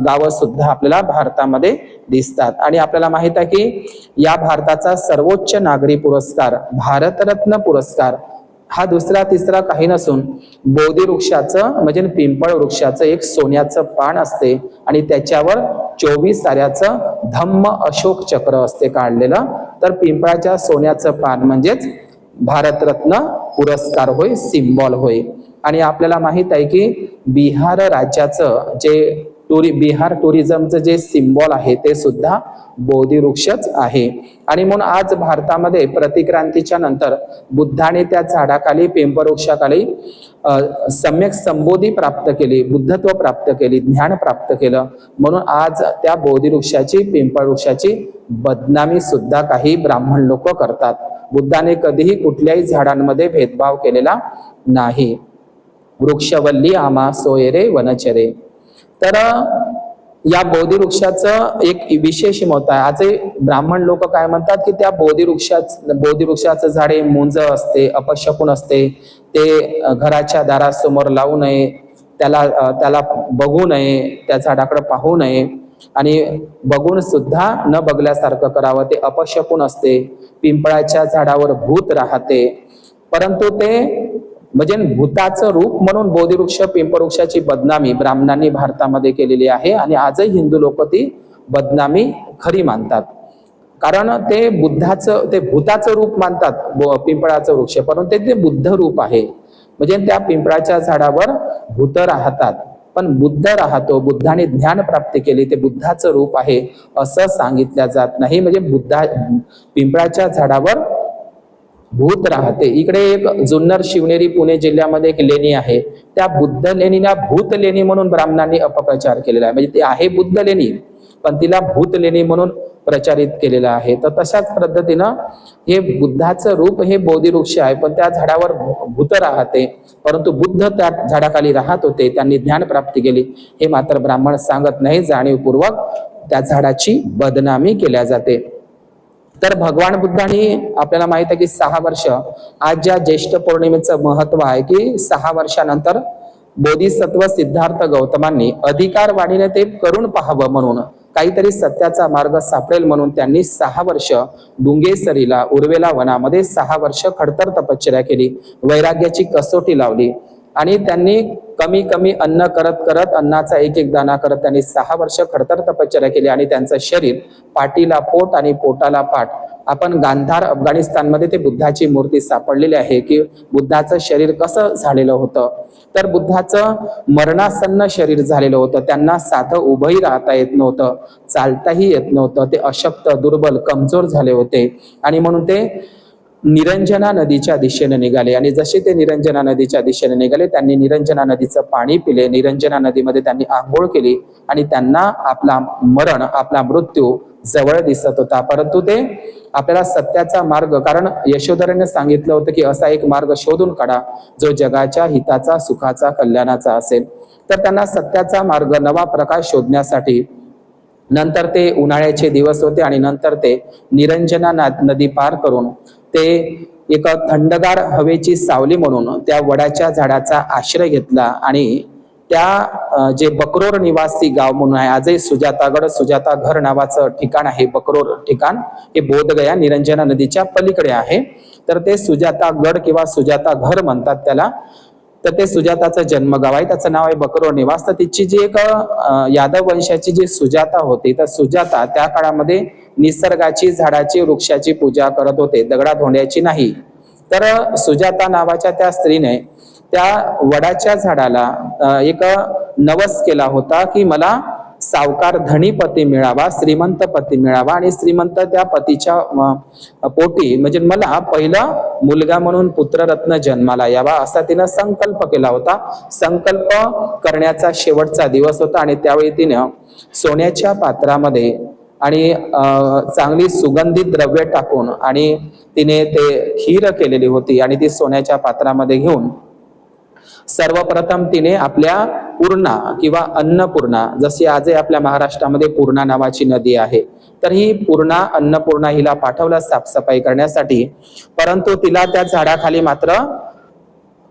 गावं सुद्धा आपल्याला भारतामध्ये दिसतात. आणि आपल्याला माहित आहे की या भारताचा सर्वोच्च नागरी पुरस्कार भारतरत्न पुरस्कार हा दुसरा तिसरा काही नसून बोधी वृक्षाचं म्हणजे पिंपळ वृक्षाचं एक सोन्याचं पान असते आणि त्याच्यावर 24 ताऱ्याचं धम्म अशोक चक्र असते काढलेलं. तर पिंपळाच्या सोन्याचं पान म्हणजेच भारतरत्न पुरस्कार होय, सिम्बॉल होय. आणि आपल्याला माहित आहे की बिहार राज्याचं जे बिहार टुरिझमचं जे सिम्बॉल आहे ते सुद्धा बोधी वृक्षच आहे. आणि म्हणून आज भारतामध्ये प्रतिक्रांतीच्या नंतर बुद्धाने त्या झाडाखाली, पिंपळ वृक्षाखाली सम्यक संबोधी प्राप्त केली, बुद्धत्व प्राप्त केली, ज्ञान प्राप्त केलं. म्हणून आज त्या बोधी वृक्षाची, पिंपळ वृक्षाची बदनामी सुद्धा काही ब्राह्मण लोक करतात. बुद्धाने कधीही कुठल्याही झाडांमध्ये भेदभाव केलेला नाही. वृक्षवल्ली आमा सोयरे वनचरे. तर या बोधी वृक्षाचं एक विशेष मत आहे. आजही ब्राह्मण लोक काय म्हणतात की त्या बोधी वृक्षाचं झाडे मुंज असते, अपशकुन असते, ते घराच्या दारासमोर लावू नये, त्याला बघू नये, त्या झाडाकडे पाहू नये आणि बघून सुद्धा न बघल्यासारखं करावं, ते अपशकुन असते. पिंपळाच्या झाडावर भूत राहते, परंतु ते म्हणजे भूताचं रूप म्हणून बोधी वृक्ष, पिंपळ वृक्षाची बदनामी ब्राह्मणांनी भारतामध्ये केलेली आहे. आणि आजही हिंदू लोक ती बदनामी खरी मानतात, कारण ते बुद्धाचं, ते भूताचं रूप मानतात पिंपळाचं वृक्ष, परंतु ते बुद्ध रूप आहे. म्हणजे त्या पिंपळाच्या झाडावर भूत राहतात, पण बुद्ध राहतो, बुद्धाने ज्ञान प्राप्त केली, ते बुद्धाचं रूप आहे असं सांगितलं जात नाही. म्हणजे पिंपळाच्या झाडावर भूत राहते. इकडे एक जुन्नर, शिवनेरी, पुणे जिल्ह्यामध्ये एक लेणी आहे, त्या बुद्ध लेणीला भूत लेणी म्हणून ब्राह्मणांनी अपप्रचार केलेला आहे. म्हणजे ती आहे बुद्ध लेणी, पण तिला भूत लेणी म्हणून प्रचारित केलेलं आहे. तर तशाच पद्धतीनं हे बुद्धाचं रूप हे बोधी वृक्ष आहे, पण त्या झाडावर भूत राहते, परंतु बुद्ध त्या झाडाखाली राहत होते, त्यांनी ज्ञान प्राप्ती केली, हे मात्र ब्राह्मण सांगत नाही. जाणीवपूर्वक त्या झाडाची बदनामी केल्या जाते. तर भगवान बुद्धांनी, आपल्याला माहित आहे की 6 वर्ष, आज ज्या ज्येष्ठ पौर्णिमेचं महत्व आहे की 6 वर्षानंतर बोधिसत्व सिद्धार्थ गौतमांनी अधिकार वाढीने ते करून पाहावं म्हणून काहीतरी सत्याचा मार्ग सापडेल म्हणून त्यांनी 6 वर्ष डुंगेसरीला उर्वेला वनामध्ये 6 वर्ष खडतर तपश्चर्या केली, वैराग्याची कसोटी लावली आणि त्यांनी कमी कमी अन्न करत करत अन्नाचा एक एक दाना करत त्यांनी 6 वर्ष खडतर तपश्चर्या केली आणि त्यांचं शरीर पाठीला पोट आणि पोटाला पाठ. आपण गांधार अफगाणिस्तानमध्ये ते बुद्धाची मूर्ती सापडलेली आहे की बुद्धाचं शरीर कसं झालेलं होतं. तर बुद्धाचं मरणासन्न शरीर झालेलं होतं. त्यांना साधं उभंही राहता येत नव्हतं, चालताही येत नव्हतं. ते अशक्त, दुर्बल, कमजोर झाले होते आणि म्हणून ते निरंजना नदीच्या दिशेने निघाले आणि जसे ते निरंजना नदीच्या दिशेने निघाले त्यांनी निरंजना नदीचं पाणी पिले, निरंजना नदीमध्ये त्यांनी आंघोळ केली आणि त्यांना आपला मरण, आपला मृत्यू जवळ दिसत होता. परंतु ते आपल्याला सत्याचा मार्ग, कारण यशोधरेने सांगितलं होतं की असा एक मार्ग शोधून काढा जो जगाच्या हिताचा, सुखाचा, कल्याणाचा असेल. तर त्यांना सत्याचा मार्ग, नवा प्रकाश शोधण्यासाठी नंतर ते उन्हाळ्याचे दिवस होते आणि नंतर ते निरंजना नदी पार करून ते एक थंडगार हवेची सावली म्हणून त्या वडाच्या झाडाचा आश्रय घेतला आणि त्या जे बकरोर निवासी गाव म्हणून आहे, आजही सुजातागड, सुजाता घर नावाचं ठिकाण आहे, बकरोर ठिकाण हे बोधगया निरंजना नदीच्या पलीकडे आहे. तर ते सुजातागड किंवा सुजाता घर म्हणतात त्याला. तर ते सुजाताचं जन्मगाव आहे, त्याचं नाव आहे बकरोर निवास. तर तिची जी एक यादव वंशाची जी सुजाता होती, तर सुजाता त्या काळामध्ये निसर्गाची, झाडाची, वृक्षाची पूजा करत होते, दगडाधोंड्याची नाही. तर सुजाता नावाच्या त्या स्त्रीने त्या वडाच्या झाडाला एक नवस केला होता की मला सावकार धनी पती मिळावा, श्रीमंत पती मिळावा आणि श्रीमंत त्या पतीच्या पोटी म्हणजे मला पहिला मुलगा म्हणून पुत्ररत्न जन्माला यावा असा तिनं संकल्प केला होता. संकल्प करण्याचा शेवटचा दिवस होता आणि त्यावेळी तिनं सोन्याच्या पात्रामध्ये आणि चांगली सुगंधित द्रव्य टाकून आणि तिने ते खीर केलेली होती आणि ती सोन्याच्या पात्रामध्ये घेऊन सर्वप्रथम तिने आपल्या पूर्णा किंवा अन्नपूर्णा, जशी आजही आपल्या महाराष्ट्रामध्ये पूर्णा नावाची नदी आहे, तर ही पूर्णा, अन्नपूर्णा हिला पाठवलं साफसफाई करण्यासाठी. परंतु तिला त्या झाडाखाली मात्र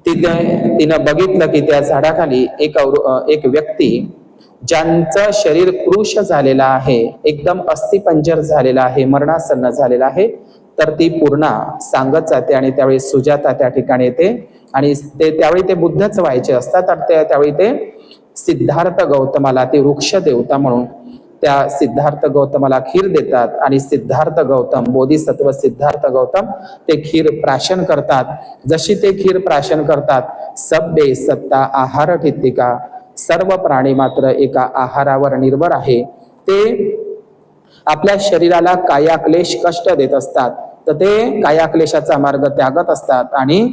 तिनं बघितलं की त्या झाडाखाली एक व्यक्ती ज्यांचं शरीर कृश झालेलं आहे, एकदम अस्थिपंजर झालेला आहे, मरणासन्न झालेला आहे. तर ती पूर्णा सांगत जाते आणि त्यावेळी सुजाता त्या ठिकाणी येते आणि त्यावेळी ते बुद्धच व्हायचे असतात. तर त्यावेळी ते सिद्धार्थ गौतमाला, ती वृक्ष देवता म्हणून त्या सिद्धार्थ गौतमाला खीर देतात आणि सिद्धार्थ गौतम, बोधिसत्व सिद्धार्थ गौतम ते खीर प्राशन करतात. जशी ते खीर प्राशन करतात, सब्बे सत्ता आहार ठित्तिका, सर्व प्राणी मात्र एका आहारावर निर्भर आहे. ते आपल्या शरीराला कायाक्लेश कष्ट देत असतात, तर ते कायाक्लेशाचा मार्ग त्यागत असतात आणि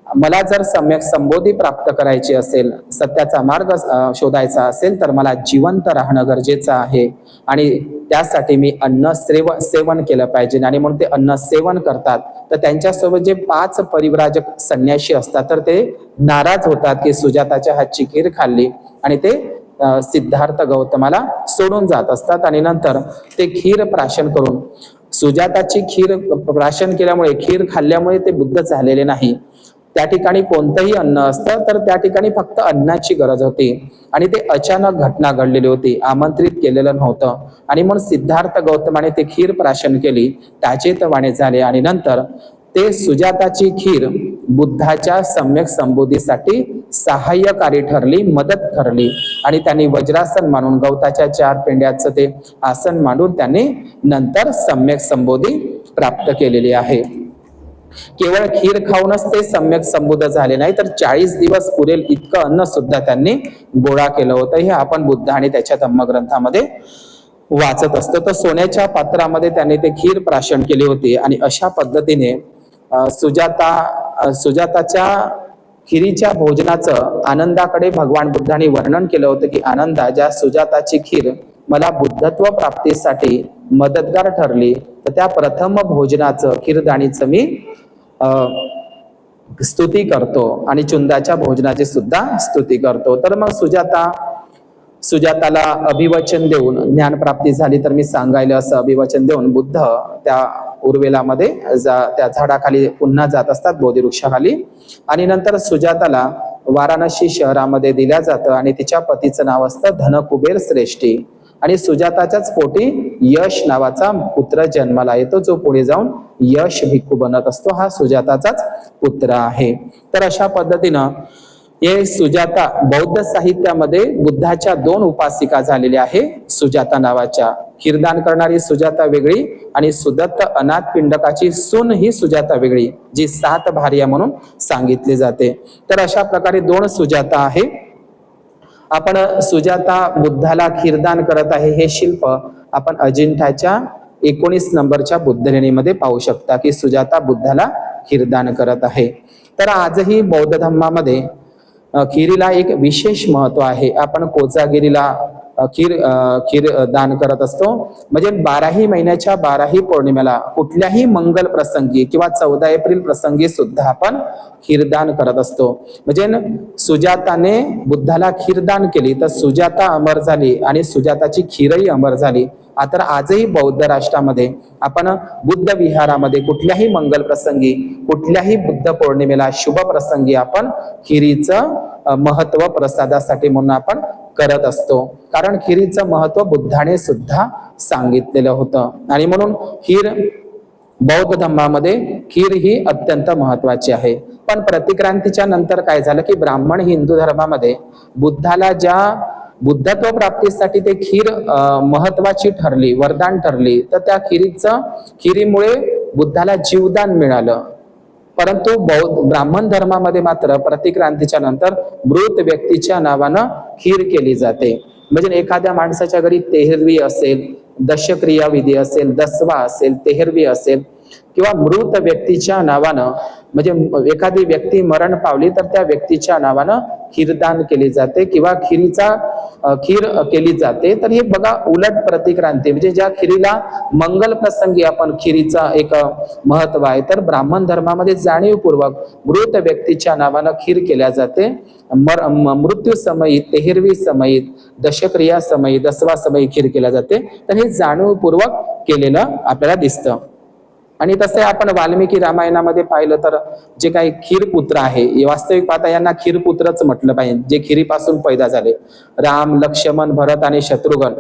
मला जर सम्यक संबोधी प्राप्त करायची असेल, सत्याचा मार्ग शोधायचा असेल, तर मला जिवंत राहणं गरजेचं आहे आणि त्यासाठी मी अन्न सेवन केलं पाहिजे आणि म्हणून ते अन्न सेवन करतात. तर त्यांच्यासोबत जे 5 परिव्राजक संन्यासी असतात, तर ते नाराज होतात की सुजाताच्या हातची खीर खाल्ली आणि ते सिद्धार्थ गौतमाला सोडून जात असतात आणि नंतर ते खीर प्राशन करून, सुजाताची खीर प्राशन केल्यामुळे, खीर खाल्ल्यामुळे ते बुद्ध झालेले नाही. त्या ठिकाणी कोणतंही अन्न असतं तर त्या ठिकाणी फक्त अन्नाची गरज होती आणि ते अचानक घटना घडलेली होती, आमंत्रित केलेलं नव्हतं आणि म्हणून सिद्धार्थ गौतमाने ते खीर प्राशन केली, त्याचेतवाने झाले आणि नंतर ते सुजाताची खीर बुद्धाच्या सम्यक संबोधीसाठी सहाय्यकारी ठरली, मदत ठरली आणि त्यांनी वज्रासन मानून, गवताच्या 4 पेंड्याचं ते आसन मांडून त्यांनी नंतर सम्यक संबोधी प्राप्त केलेली आहे. केवळ खीर खाऊनच ते सम्यक संबुद्ध झाले नाही, तर 40 दिवस पुरेल इतकं अन्न सुद्धा त्यांनी गोळा केलं होतं. हे आपण बुद्ध आणि त्याच्या धम्मग्रंथामध्ये वाचत असतो. तर सोन्याच्या पात्रामध्ये त्यांनी ते खीर प्राशन केली होती आणि अशा पद्धतीने सुजाताच्या खिरीच्या भोजनाचं आनंदाकडे भगवान बुद्धांनी वर्णन केलं होतं की आनंदा, ज्या सुजाताची खीर मला बुद्धत्व प्राप्तीसाठी मदतगार ठरली, तर त्या प्रथम भोजनाचं, खीरदाणीचं मी स्तुती करतो आणि चुंदाच्या भोजनाची सुद्धा स्तुती करतो. तर मग सुजाताला अभिवचन देऊन ज्ञानप्राप्ती झाली, तर मी सांगायला असं अभिवचन देऊन बुद्ध त्या उर्वेलामध्ये त्या झाडाखाली पुन्हा जात असतात, बोधिवृक्षाखाली, आणि नंतर सुजाताला वाराणसी शहरामध्ये दिल्या जातं आणि तिच्या पतीचं नाव असतं धनकुबेर श्रेष्ठी. आणि सुजाताच्याच पोटी यश नावाचा पुत्र जन्माला येतो, जो पुढे जाऊन यश भिक्खू बनत असतो. हा सुजाताचाच पुत्र आहे. तर अशा पद्धतीनं हे सुजाता बौद्ध साहित्यामध्ये बुद्धाच्या 2 उपासिका झालेल्या आहे. सुजाता नावाच्या, खीरदान करणारी सुजाता वेगळी आणि सुदत्त अनाथ पिंडकाची सून ही सुजाता वेगळी, जी 7 भार्या म्हणून सांगितली जाते. तर अशा प्रकारे 2 सुजाता आहे. आपण सुजाता बुद्धाला खीरदान करत आहे हे शिल्प आपण अजिंठाच्या 19 नंबरच्या बुद्धलेणीमध्ये पाहू शकता की सुजाता बुद्धाला खीरदान करत आहे. तर आजही बौद्ध धर्मामध्ये खिरीला एक विशेष महत्व आहे. आपण कोजागिरीला खीर दान करत असतो. म्हणजे 12ही महिन्याच्या 12ही पौर्णिमेला कुठल्याही मंगल प्रसंगी किंवा 14 एप्रिल प्रसंगी सुद्धा आपण खीरदान करत असतो. म्हणजे सुजाताने बुद्धाला खीरदान केली तर सुजाता अमर झाली आणि सुजाताची खीरही अमर झाली. तर आजही बौद्ध राष्ट्रामध्ये आपण बुद्ध विहारामध्ये कुठल्याही मंगल प्रसंगी, कुठल्याही बुद्ध पौर्णिमेला शुभ प्रसंगी आपण खिरीचं महत्व प्रसादासाठी म्हणून आपण करत असतो. कारण खिरीचं महत्व बुद्धाने सुद्धा सांगितलेलं होतं आणि म्हणून खीर बौद्ध धर्मामध्ये खीर ही अत्यंत महत्वाची आहे. पण प्रतिक्रांतीच्या नंतर काय झालं की ब्राह्मण हिंदू धर्मामध्ये बुद्धाला ज्या बुद्धत्व प्राप्तीसाठी ते खीर महत्वाची ठरली, वरदान ठरली, तर त्या खिरीमुळे बुद्धाला जीवदान मिळालं. परंतु ब्राह्मण धर्मामध्ये मात्र प्रतिक्रांतीच्या नंतर मृत व्यक्तीच्या नावानं खीर केली जाते. म्हणजे एखाद्या माणसाच्या घरी तेहरवी असेल, दशक्रिया विधी असेल, दसवा असेल, तेहरवी असेल किंवा मृत व्यक्तीच्या नावानं, म्हणजे एखादी व्यक्ती मरण पावली तर त्या व्यक्तीच्या नावानं खीरदान केली जाते किंवा खीर केली जाते. तर हे बघा उलट प्रतिक्रांती, म्हणजे ज्या खिरीला मंगल प्रसंगी आपण खिरीचा एक महत्व आहे, तर ब्राह्मण धर्मामध्ये जाणीवपूर्वक मृत व्यक्तीच्या नावानं खीर केल्या जाते. मृत्यू समयी, तेहरवी समयी, दशक्रिया समयी, दसवा समयी खीर केल्या जाते. तर हे जाणीवपूर्वक केलेलं आपल्याला दिसतं. आणि तसे आपण वाल्मिकी रामायणामध्ये पाहिलं तर जे काही खीरपुत्र आहे, वास्तविक पाहता यांना खीरपुत्रच म्हटलं पाहिजे, जे खिरीपासून पैदा झाले. राम, लक्ष्मण, भरत आणि शत्रुघ्न,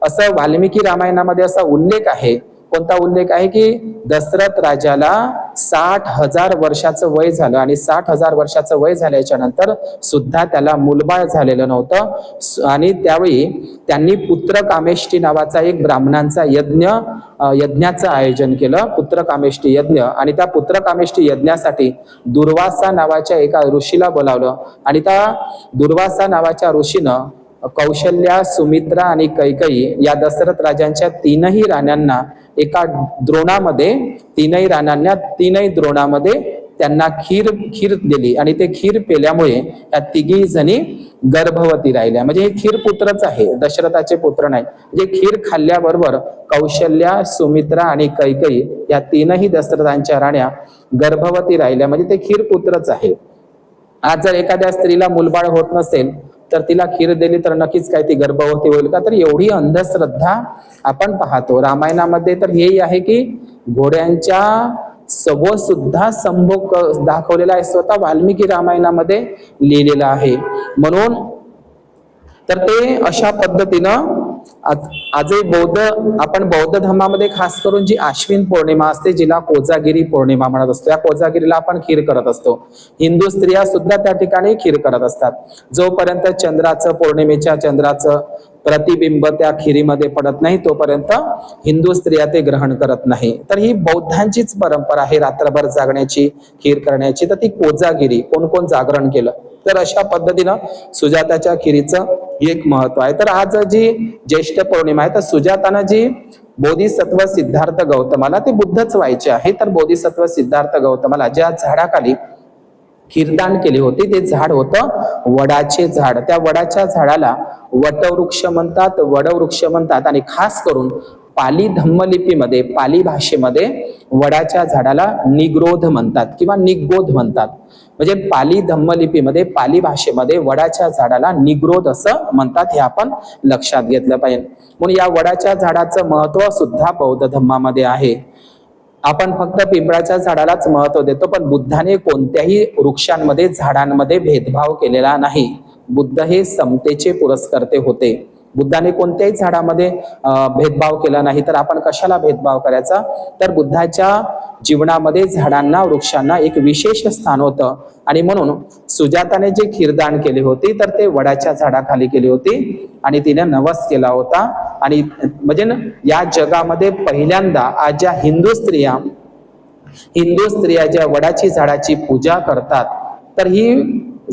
असं वाल्मिकी रामायणामध्ये असा उल्लेख आहे. कोणता उल्लेख आहे की दशरथ राजाला 60,000 वर्षाचं वय झालं आणि 60,000 वर्षाचं वय झाल्याच्या नंतर सुद्धा त्याला मुलबाळ झालेलं नव्हतं आणि त्यावेळी त्यांनी पुत्रकामेष्टी नावाचा एक ब्राह्मणांचा यज्ञाचं आयोजन केलं, पुत्रकामेष्टी यज्ञ. आणि त्या पुत्रकामेष्टी यज्ञासाठी दुर्वासा नावाच्या एका ऋषीला बोलावलं आणि त्या दुर्वासा नावाच्या ऋषीनं कौशल्या, सुमित्रा आणि कैकेयी या दशरथ राजांच्या 3ही राण्यांना एका द्रोणामध्ये, 3ही द्रोणामध्ये त्यांना खीर दिली आणि ते खीर पेल्यामुळे या 3घी जणी गर्भवती राहिल्या. म्हणजे हे खीरपुत्रच आहे, दशरथाचे पुत्र नाही. म्हणजे खीर खाल्ल्याबरोबर कौशल्या, सुमित्रा आणि कैकेयी या 3ही दशरथांच्या राण्या गर्भवती राहिल्या, म्हणजे ते खीरपुत्रच आहे. आज जर एखाद्या स्त्रीला मुलबाळ होत नसेल तर तिला खीर दिली तर नक्कीच काय ती गर्भवती होईल का? तर एवढी अंधश्रद्धा आपण पाहतो. रामायणामध्ये तर हेही आहे की घोड्यांच्या सगो सुद्धा संभोग दाखवलेला आहे, स्वतः वाल्मिकी रामायणामध्ये लिहिलेला आहे. म्हणून तर ते अशा पद्धतीनं आजही आपण बौद्ध धर्मामध्ये खास करून जी आश्विन पौर्णिमा असते, जिला कोजागिरी पौर्णिमा म्हणत असतो, या कोजागिरीला आपण खीर करत असतो. हिंदू स्त्रिया सुद्धा त्या ठिकाणी खीर करत असतात. जोपर्यंत पौर्णिमेच्या चंद्राचं प्रतिबिंब त्या खिरीमध्ये पडत नाही तोपर्यंत हिंदू स्त्रिया ते ग्रहण करत नाही. तर ही बौद्धांचीच परंपरा आहे रात्रभर जागण्याची, खीर करण्याची. तर ती कोजागिरी कोण कोण जागरण केलं, तर अशा पद्धतीनं सुजाताच्या खिरीचं एक महत्व आहे. तर आज जी ज्येष्ठ पौर्णिमा आहे, तर सुजातानं जी बोधिसत्व सिद्धार्थ गौतमाला, ते बुद्धच व्हायचे आहे, तर बोधिसत्व सिद्धार्थ गौतमाला ज्या झाडाखाली खीरदान केली होती ते झाड होतं वडाचे झाड. त्या वडाच्या झाडाला वटवृक्ष म्हणतात, वडवृक्ष म्हणतात. आणि खास करून पाली धम्मलिपीमध्ये, पाली भाषेमध्ये वडाच्या झाडाला निग्रोध म्हणतात किंवा निग्बोध म्हणतात. म्हणजे पाली धम्मलिपीमध्ये, पाली भाषेमध्ये वडाच्या झाडाला निग्रोध असं म्हणतात. हे आपण लक्षात घेतलं पाहिजे. म्हणून या वडाच्या झाडाचं महत्व सुद्धा बौद्ध धर्मामध्ये आहे. आपण फक्त पिंपळाच्या झाडालाच महत्व देतो, पण बुद्धाने कोणत्याही वृक्षांमध्ये, झाडांमध्ये भेदभाव केलेला नाही. बुद्ध हे समतेचे पुरस्कर्ते होते. बुद्धाने कोणत्याही झाडामध्ये भेदभाव केला नाही. तर आपण कशाला भेदभाव करायचा? तर बुद्धाच्या जीवनामध्ये झाडांना, वृक्षांना एक विशेष स्थान होतं आणि म्हणून सुजाताने जे खीरदान केले होते तर ते वडाच्या झाडाखाली केली होती आणि तिने नवस केला होता. आणि म्हणजे या जगामध्ये पहिल्यांदा आज ज्या हिंदू स्त्रिया ज्या वडाची झाडाची पूजा करतात, तर ही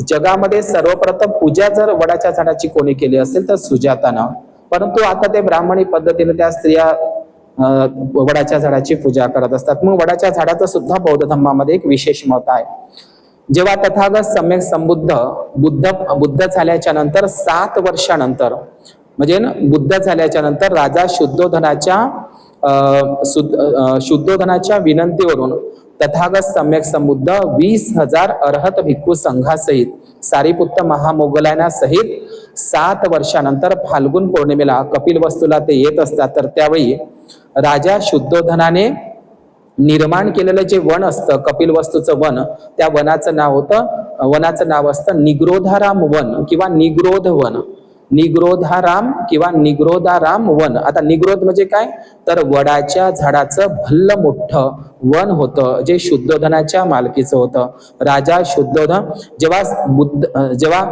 जगामध्ये सर्वप्रथम पूजा जर वडाच्या झाडाची कोणी केली असेल तर सुजातानं. परंतु आता ते ब्राह्मणी पद्धतीने त्या स्त्रिया वडाच्या झाडाची पूजा करत असतात. मग वडाच्या झाडाचं सुद्धा बौद्ध धर्मामध्ये एक विशेष मत आहे. जेव्हा तथागत सम्यक संबुद्ध बुद्ध झाल्याच्या नंतर 7 वर्षानंतर, म्हणजे बुद्ध झाल्याच्या नंतर राजा शुद्धोधनाच्या विनंतीवरून तथागत सम्यक संबुद्ध 20,000 अर्हत भिक्खू संघासहित सारिपुत्त महामोगलायना सहित 7 वर्षानंतर फाल्गुन पौर्णिमेला कपिलवस्तूला ते येत असतात. तर त्यावेळी राजा शुद्धोधनाने निर्माण केलेलं जे वन असतं, कपिलवस्तूचं वन, त्या वनाचं नाव असतं निग्रोधाराम वन किंवा निग्रोध वन. निग्रोधाराम वन. आता निग्रोध म्हणजे काय? तर वडाच्या झाडाचं भल्ल मोठं वन होतं जे शुद्धोधनाच्या मालकीचं होतं. राजा शुद्धोधन जेव्हा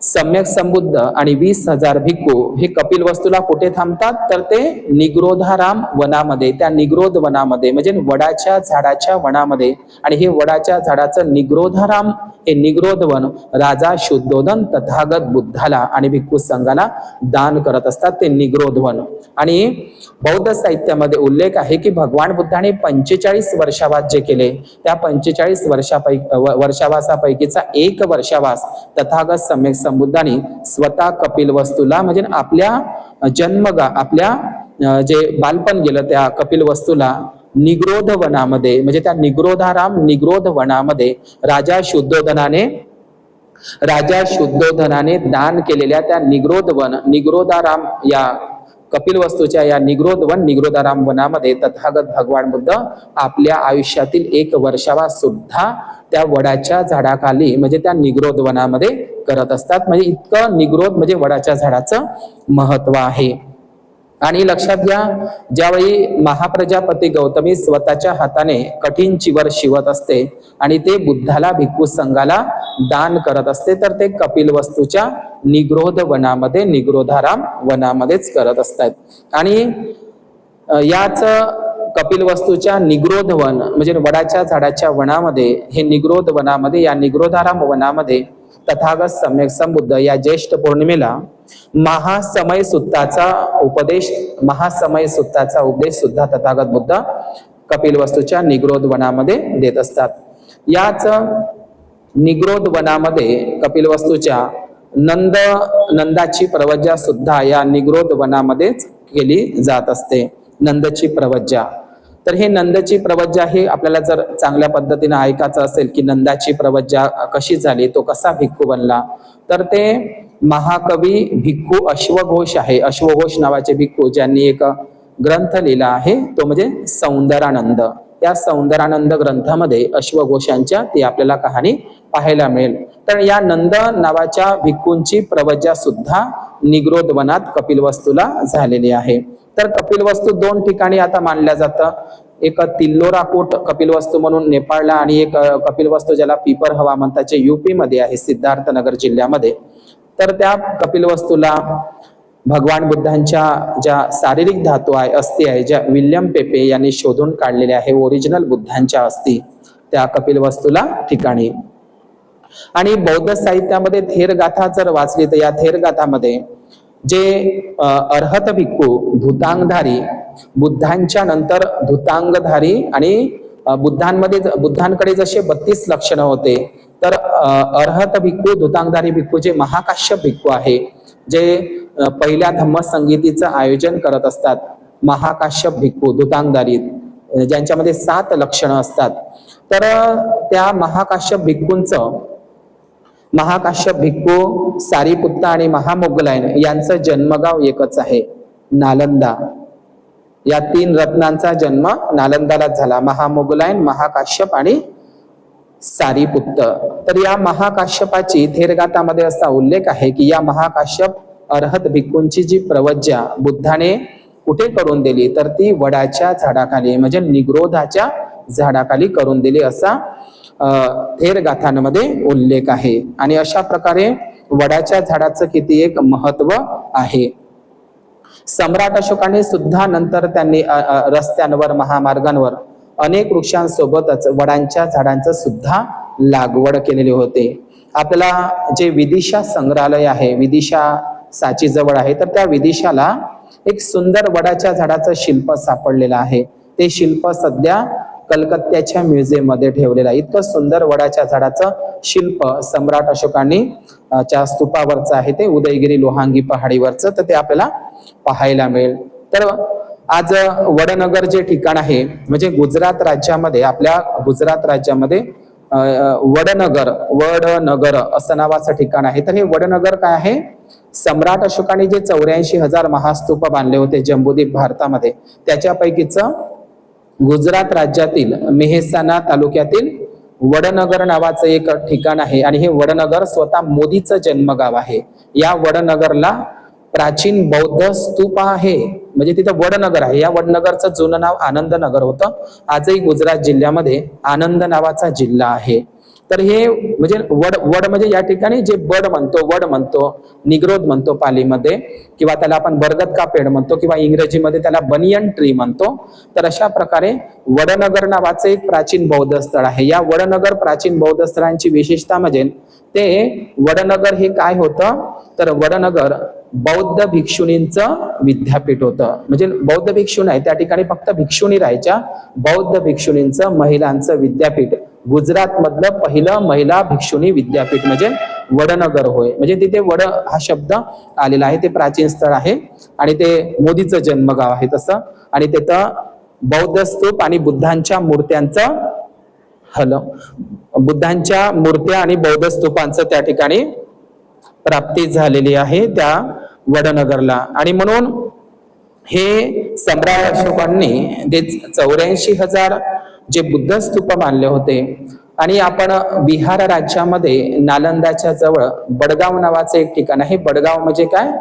सम्यक संबुद्ध आणि 20,000 भिक्खू हे कपिलवस्तूला कुठे थांबतात? तर ते निग्रोधाराम वनामध्ये, त्या निग्रोध वनामध्ये, म्हणजे वडाच्या झाडाच्या वनामध्ये. आणि हे वडाच्या झाडाचं निग्रोधाराम हे निग्रोध वन राजा शुद्धोधन तथागत बुद्धाला आणि भिक्खू संघाला दान करत असतात, ते निग्रोध वन. आणि बौद्ध साहित्यामध्ये उल्लेख आहे की भगवान बुद्धाने 45 वर्षावास जे केले, त्या 45 वर्षावासापैकीचा एक वर्षावास तथागत सम्यक संबुद्धांनी स्वतः कपिलवस्तूला, म्हणजे आपल्या जे बालपण गेलं त्या कपिलवस्तूला निग्रोध वनामध्ये, म्हणजे त्या निग्रोध वनामध्ये राजा शुद्धोधनाने दान केलेल्या त्या निग्रोधाराम या कपिलवस्तूच्या या निग्रोधाराम वनामध्ये तथागत भगवान बुद्ध आपल्या आयुष्यातील एक वर्षावास सुद्धा त्या वडाच्या झाडाखाली, म्हणजे त्या निग्रोध वनामध्ये करत असतात. म्हणजे इतकं निग्रोध म्हणजे वडाच्या झाडाचं महत्व आहे. आणि लक्षात घ्या, ज्यावेळी महाप्रजापती गौतमी स्वतःच्या हाताने कठीण चिवर शिवत असते आणि ते बुद्धाला, भिक्खू संघाला दान करत असते, तर ते कपिलवस्तूच्या निग्रोध वनामध्ये, निग्रोधाराम वनामध्येच करत असतात. आणि याच कपिलवस्तूच्या निग्रोध वन, म्हणजे वडाच्या झाडाच्या वनामध्ये, हे निग्रोध वनामध्ये, या निग्रोधाराम वनामध्ये तथागत सम्यक संबुद्ध या ज्येष्ठ पौर्णिमेला महासमय सुत्ताचा उपदेश सुद्धा तथागत बुद्ध कपिलवस्तूच्या निग्रोध वनामध्ये देत असतात. याच निग्रोध वनामध्ये कपिलवस्तूच्या नंदाची प्रवज्जा सुद्धा या निग्रोध वनामध्येच केली जात असते. नंदची प्रवज्जा, तर हे नंदची प्रवज्जा हे आपल्याला जर चांगल्या पद्धतीने ऐकायचं असेल की नंदाची प्रवज्जा कशी झाली, तो कसा भिक्खू बनला, तर ते महाकवी भिक्खू अश्वघोष आहे. अश्वघोष नावाचे भिक्खू ज्यांनी एक ग्रंथ लिहिला आहे तो म्हणजे सौंदरानंद. त्या सौंदरानंद ग्रंथामध्ये अश्वघोषांच्या ती आपल्याला कहाणी पाहायला मिळेल. तर या नंद नावाच्या भिक्खूंची प्रवज्जा सुद्धा निग्रोध वनात कपिलवस्तूला झालेली आहे. तर कपिलवस्तू 2 ठिकाणी आता मानल्या जातं. एक तिल्लोराकोट कपिलवस्तू म्हणून नेपाळला, आणि एक कपिलवस्तू ज्याला पीपर हवा म्हणतात जे युपी मध्ये आहे, सिद्धार्थनगर जिल्ह्यामध्ये. तर त्या कपिलवस्तूला भगवान बुद्धांच्या ज्या शारीरिक धातू आहे, अस्थी आहे, ज्या विल्यम पेपे यांनी शोधून काढलेल्या आहे, ओरिजिनल बुद्धांच्या अस्थी त्या कपिलवस्तूला ठिकाणी. आणि बौद्ध साहित्यामध्ये थेरगाथा जर वाचली तर या थेरगाथामध्ये जे अर्हत भिक्खू, धुतांगधारी, बुद्धांच्या नंतर धुतांगधारी, आणि बुद्धांकडे जसे 32 लक्षणं होते, तर अर्हत भिक्खू, धुतांगधारी भिक्खू जे महाकाश्यप भिक्खू आहे, जे पहिल्या धम्मसंगीतीचं आयोजन करत असतात, महाकाश्यप भिक्खू, धुतांगधारी, ज्यांच्यामध्ये 7 लक्षणं असतात. तर त्या महाकाश्यप भिक्खू, सारिपुत्त आणि महामोगलायन यांचं जन्मगाव एकच आहे, नालंदा. या 3 रत्नांचा जन्म नालंदालाच झाला, महामोगलायन, महाकाश्यप आणि सारिपुत्त. तर या महाकाश्यपाची थेरगाथामध्ये असा उल्लेख आहे की या महाकाश्यप अर्हत भिक्खूंची जी प्रवज्जा बुद्धाने कुठे करून दिली, तर ती वडाच्या झाडाखाली म्हणजे निग्रोधाच्या झाडाखाली करून दिली असा थेर गाथांमध्ये उल्लेख आहे. आणि अशा प्रकारे वडाच्या झाडाचं किती एक महत्व आहे. सम्राट अशोकाने सुद्धा नंतर त्यांनी रस्त्यांवर महामार्गांवर अनेक वृक्षांसोबतच वडांच्या झाडांचं सुद्धा लागवड केलेली होते. आपल्याला जे विदिशा संग्रहालय आहे, विदिशा साची जवळ आहे, तर त्या विदिशाला एक सुंदर वडाच्या झाडाचं शिल्प सापडलेलं आहे. ते शिल्प सध्या कलकत्त्याच्या म्युझियम मध्ये ठेवलेलं आहे. इतकं सुंदर वडाच्या झाडाचं शिल्प सम्राट अशोकांनी च्या स्तूपावरचं आहे, ते उदयगिरी लोहांगी पहाडीवरचं, तर ते आपल्याला पाहायला मिळेल. तर आज वडनगर जे ठिकाण आहे म्हणजे गुजरात राज्यामध्ये, आपल्या गुजरात राज्यामध्ये वडनगर असं नावाचं ठिकाण आहे. तर हे वडनगर काय आहे, सम्राट अशोकाने जे 84,000 महास्तूप बांधले होते जम्बूद्वीप भारतामध्ये, त्याच्यापैकीच गुजरात राज्यातील मेहसाणा तालुक्यातील वडनगर नावाचं एक ठिकाण आहे. आणि हे वडनगर स्वतः मोदीचं जन्मगाव आहे. या वडनगरला प्राचीन बौद्ध स्तूप आहे, म्हणजे तिथं वडनगर आहे. या वडनगरचं जुनं नाव आनंदनगर होतं. आजही गुजरात जिल्ह्यामध्ये आनंद नावाचा जिल्हा आहे. तर हे म्हणजे वड म्हणजे या ठिकाणी जे वड म्हणतो, निग्रोध म्हणतो पालीमध्ये, किंवा त्याला आपण बरगद का पेड म्हणतो, किंवा इंग्रजीमध्ये त्याला बनियन ट्री म्हणतो. तर अशा प्रकारे वडनगर नावाचं एक प्राचीन बौद्ध स्थळ आहे. या वडनगर प्राचीन बौद्ध स्थळांची विशेषता म्हणजे ते वडनगर हे काय होतं, तर वडनगर बौद्ध भिक्षुणींचं विद्यापीठ होतं. म्हणजे बौद्ध भिक्षू नाही, त्या ठिकाणी फक्त भिक्षुणी राहायच्या. बौद्ध भिक्षुणींचं महिलांचं विद्यापीठ, गुजरात मधलं पहिलं महिला भिक्षुणी विद्यापीठ म्हणजे वडनगर होय. म्हणजे तिथे वड हा शब्द आलेला आहे. ते प्राचीन स्थळ आहे आणि ते मोदीचं जन्मगाव आहे तसं. आणि तिथं बौद्ध स्तूप आणि बुद्धांच्या मूर्त्या आणि बौद्ध स्तूपांचं त्या ठिकाणी प्राप्ती झालेली आहे त्या वडनगरला. आणि म्हणून हे सम्राट अशोकांनी ते 84,000 जे बुद्ध स्तूप बांधले होते. आणि आपण बिहार राज्यामध्ये नालंदाच्या जवळ बडगाव नावाचं एक ठिकाण आहे. बडगाव म्हणजे काय,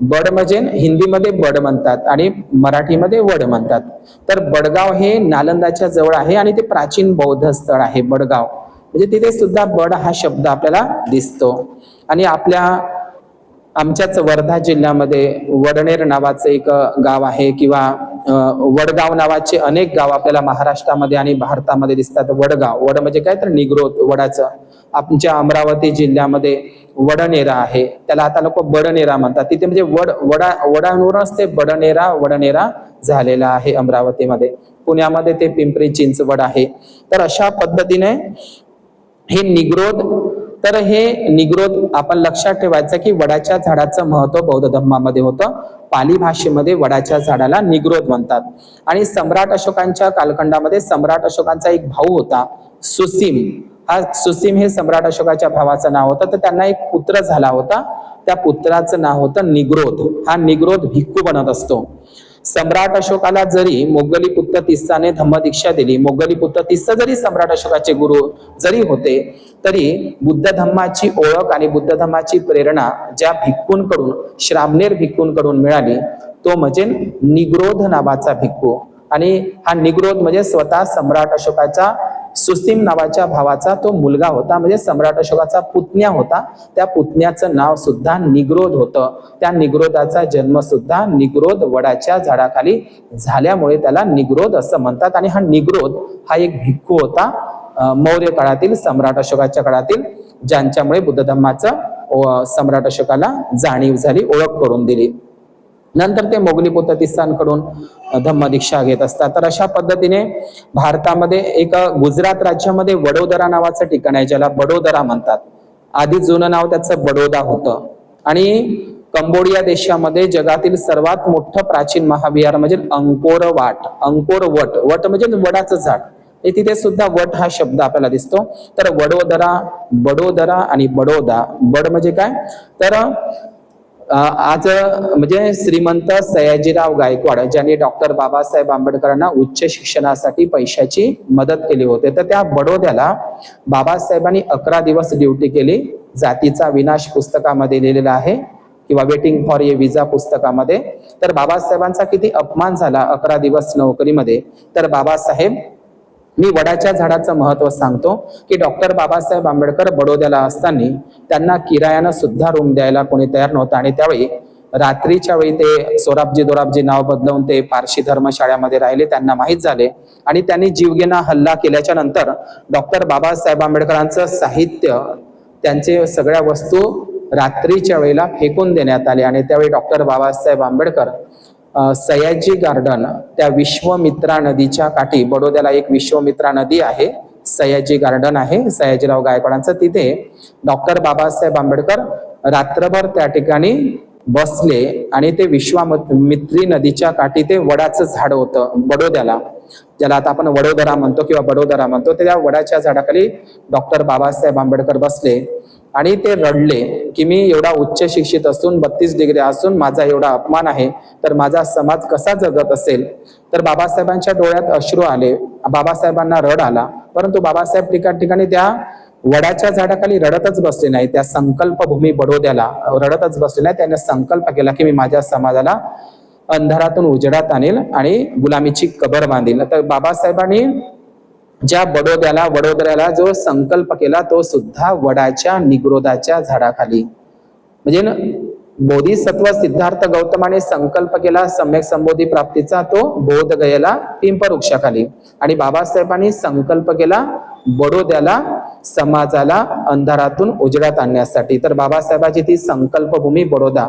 बड म्हणजे हिंदीमध्ये बड म्हणतात आणि मराठीमध्ये वड म्हणतात. तर बडगाव हे नालंदाच्या जवळ आहे आणि ते प्राचीन बौद्ध स्थळ आहे बडगाव. म्हणजे तिथे सुद्धा बड हा शब्द आपल्याला दिसतो. आणि आमच्याच वर्धा जिल्ह्यामध्ये वडनेर नावाचं एक गाव आहे, किंवा वडगाव नावाचे अनेक गाव आपल्याला महाराष्ट्रामध्ये आणि भारतामध्ये दिसतात. वड म्हणजे काय, तर निग्रोध वडाचं. आमच्या अमरावती जिल्ह्यामध्ये वडनेरा आहे, त्याला आता लोक बडनेरा म्हणतात. तिथे म्हणजे वडावरूनच ते वडनेरा झालेला आहे अमरावतीमध्ये. पुण्यामध्ये ते पिंपरी चिंचवड आहे. तर अशा पद्धतीने हे निग्रोध आपण लक्षात ठेवायचं की वडाच्या झाडाचं महत्व बौद्ध धर्मामध्ये होतं. पाली भाषेमध्ये वडाच्या झाडाला निग्रोध म्हणतात. आणि सम्राट अशोकांच्या कालखंडामध्ये सम्राट अशोकांचा एक भाऊ होता सुसीम. सुसीम हे सम्राट अशोकाच्या भावाचं नाव होतं. तर त्यांना एक पुत्र झाला होता, त्या पुत्राचं नाव होतं निग्रोध. हा निग्रोध भिक्खू बनत असतो. सम्राट अशोकाला जरी मोगलीपुत्र तिस्साने धम्मदीक्षा दिली, मोगलीपुत्र तिस्सा जरी सम्राट अशोकाचे गुरु जरी होते, तरी बुद्ध धम्माची ओळख आणि बुद्ध धम्माची प्रेरणा ज्या भिक्खूंकडून, श्रामणेर भिक्खूंकडून मिळाली, तो म्हणजे निग्रोध नावाचा भिक्खू. आणि हा निग्रोध म्हणजे स्वतः सम्राट अशोकाचा सुसीम नावाच्या भावाचा तो मुलगा होता, म्हणजे सम्राट अशोकाचा पुतण्या होता. त्या पुतण्याचं नाव सुद्धा निग्रोध होतं. त्या निग्रोधाचा जन्म सुद्धा निग्रोध वडाच्या झाडाखाली झाल्यामुळे त्याला निग्रोध असं म्हणतात. आणि हा निग्रोध हा एक भिक्खू होता मौर्य काळातील, सम्राट अशोकाच्या काळातील, ज्यांच्यामुळे बुद्ध धम्माचं सम्राट अशोकाला जाणीव झाली, ओळख करून दिली. नंतर ते मोगलीपुत्र तिस्सांकडून धम्मदीक्षा घेत असतात. तर अशा पद्धतीने भारतामध्ये एक गुजरात राज्यामध्ये वडोदरा नावाचं ठिकाण आहे, ज्याला बडोदरा म्हणतात. आधी जुनं नाव त्याचं बडोदा होतं. आणि कंबोडिया देशामध्ये जगातील सर्वात मोठं प्राचीन महाविहार म्हणजे अंकोर वट म्हणजे वडाचं झाड. तिथे सुद्धा वट हा शब्द आपल्याला दिसतो. तर बडोदरा आणि बडोदा. बड म्हणजे काय, तर आज म्हणजे श्रीमंत सयाजीराव गायकवाड ज्यांनी डॉक्टर बाबासाहेब आंबेडकरांना उच्च शिक्षणासाठी पैशाची मदत केली होती, तर त्या बडोद्याला बाबासाहेबांनी 11 दिवस ड्युटी केली. जातीचा विनाश पुस्तकामध्ये लिहिलेला आहे. किंवा वेटिंग फॉर ए विजा पुस्तकामध्ये, तर बाबासाहेबांचा किती अपमान झाला 11 दिवस नोकरीमध्ये. तर बाबासाहेब, मी वडाच्या झाडाचं महत्व सांगतो की डॉक्टर बाबासाहेब आंबेडकर बडोद्याला असताना त्यांना किरायानं सुद्धा रूम द्यायला कोणी तयार नव्हतं. आणि त्यावेळी रात्रीच्या वेळी ते सोराबजी दोराबजी नाव बदलवून ते पारशी धर्मशाळेमध्ये राहिले. त्यांना माहीत झाले आणि त्यांनी जीवघेणा हल्ला केल्याच्या नंतर डॉक्टर बाबासाहेब आंबेडकरांचं साहित्य, त्यांचे सगळ्या वस्तू रात्रीच्या वेळेला फेकून देण्यात आले. आणि त्यावेळी डॉक्टर बाबासाहेब आंबेडकर सयाजी गार्डन, त्या विश्वमित्रा नदीच्या काठी, बडोद्याला एक विश्वमित्रा नदी आहे, सयाजी गार्डन आहे सयाजीराव गायकवाडांचं, तिथे डॉक्टर बाबासाहेब आंबेडकर रात्रभर त्या ठिकाणी बसले. आणि ते विश्वामित्री नदीच्या काठी ते वडाचं झाड होतं बडोद्याला, ज्याला आता आपण वडोदरा म्हणतो किंवा बडोदरा म्हणतो, त्या वडाच्या झाडाखाली डॉक्टर बाबासाहेब आंबेडकर बसले आणि ते रडले की मी एवढा उच्च शिक्षित असून 32 डिग्री असून माझा एवढा अपमान आहे, तर माझा समाज कसा जगत असेल. तर बाबासाहेबांच्या डोळ्यात अश्रू आले, बाबासाहेबांना रड आला, परंतु बाबासाहेब ठिकाणी त्या वडाच्या झाडाखाली रडतच बसले नाही, त्या संकल्पभूमी बडोद्याला रडतच बसले नाही. त्याने संकल्प केला की मी माझ्या समाजाला अंधारातून उजेडात आणेल आणि गुलामीची कबर बांधील. तर बाबासाहेबांनी ज्या वडोदऱ्याला जो संकल्प केला तो सुद्धा वडाच्या निग्रोधाच्या झाडाखाली, म्हणजे बोधिसत्व सिद्धार्थ गौतमाने संकल्प केला सम्यक संबोधी प्राप्तीचा, तो बोध गयेला पिंपवृक्षाखाली. आणि बाबासाहेबांनी संकल्प केला बडोद्याला समाजाला अंधारातून उजेडात आणण्यासाठी. तर बाबासाहेबांची ती संकल्पभूमी बडोदा,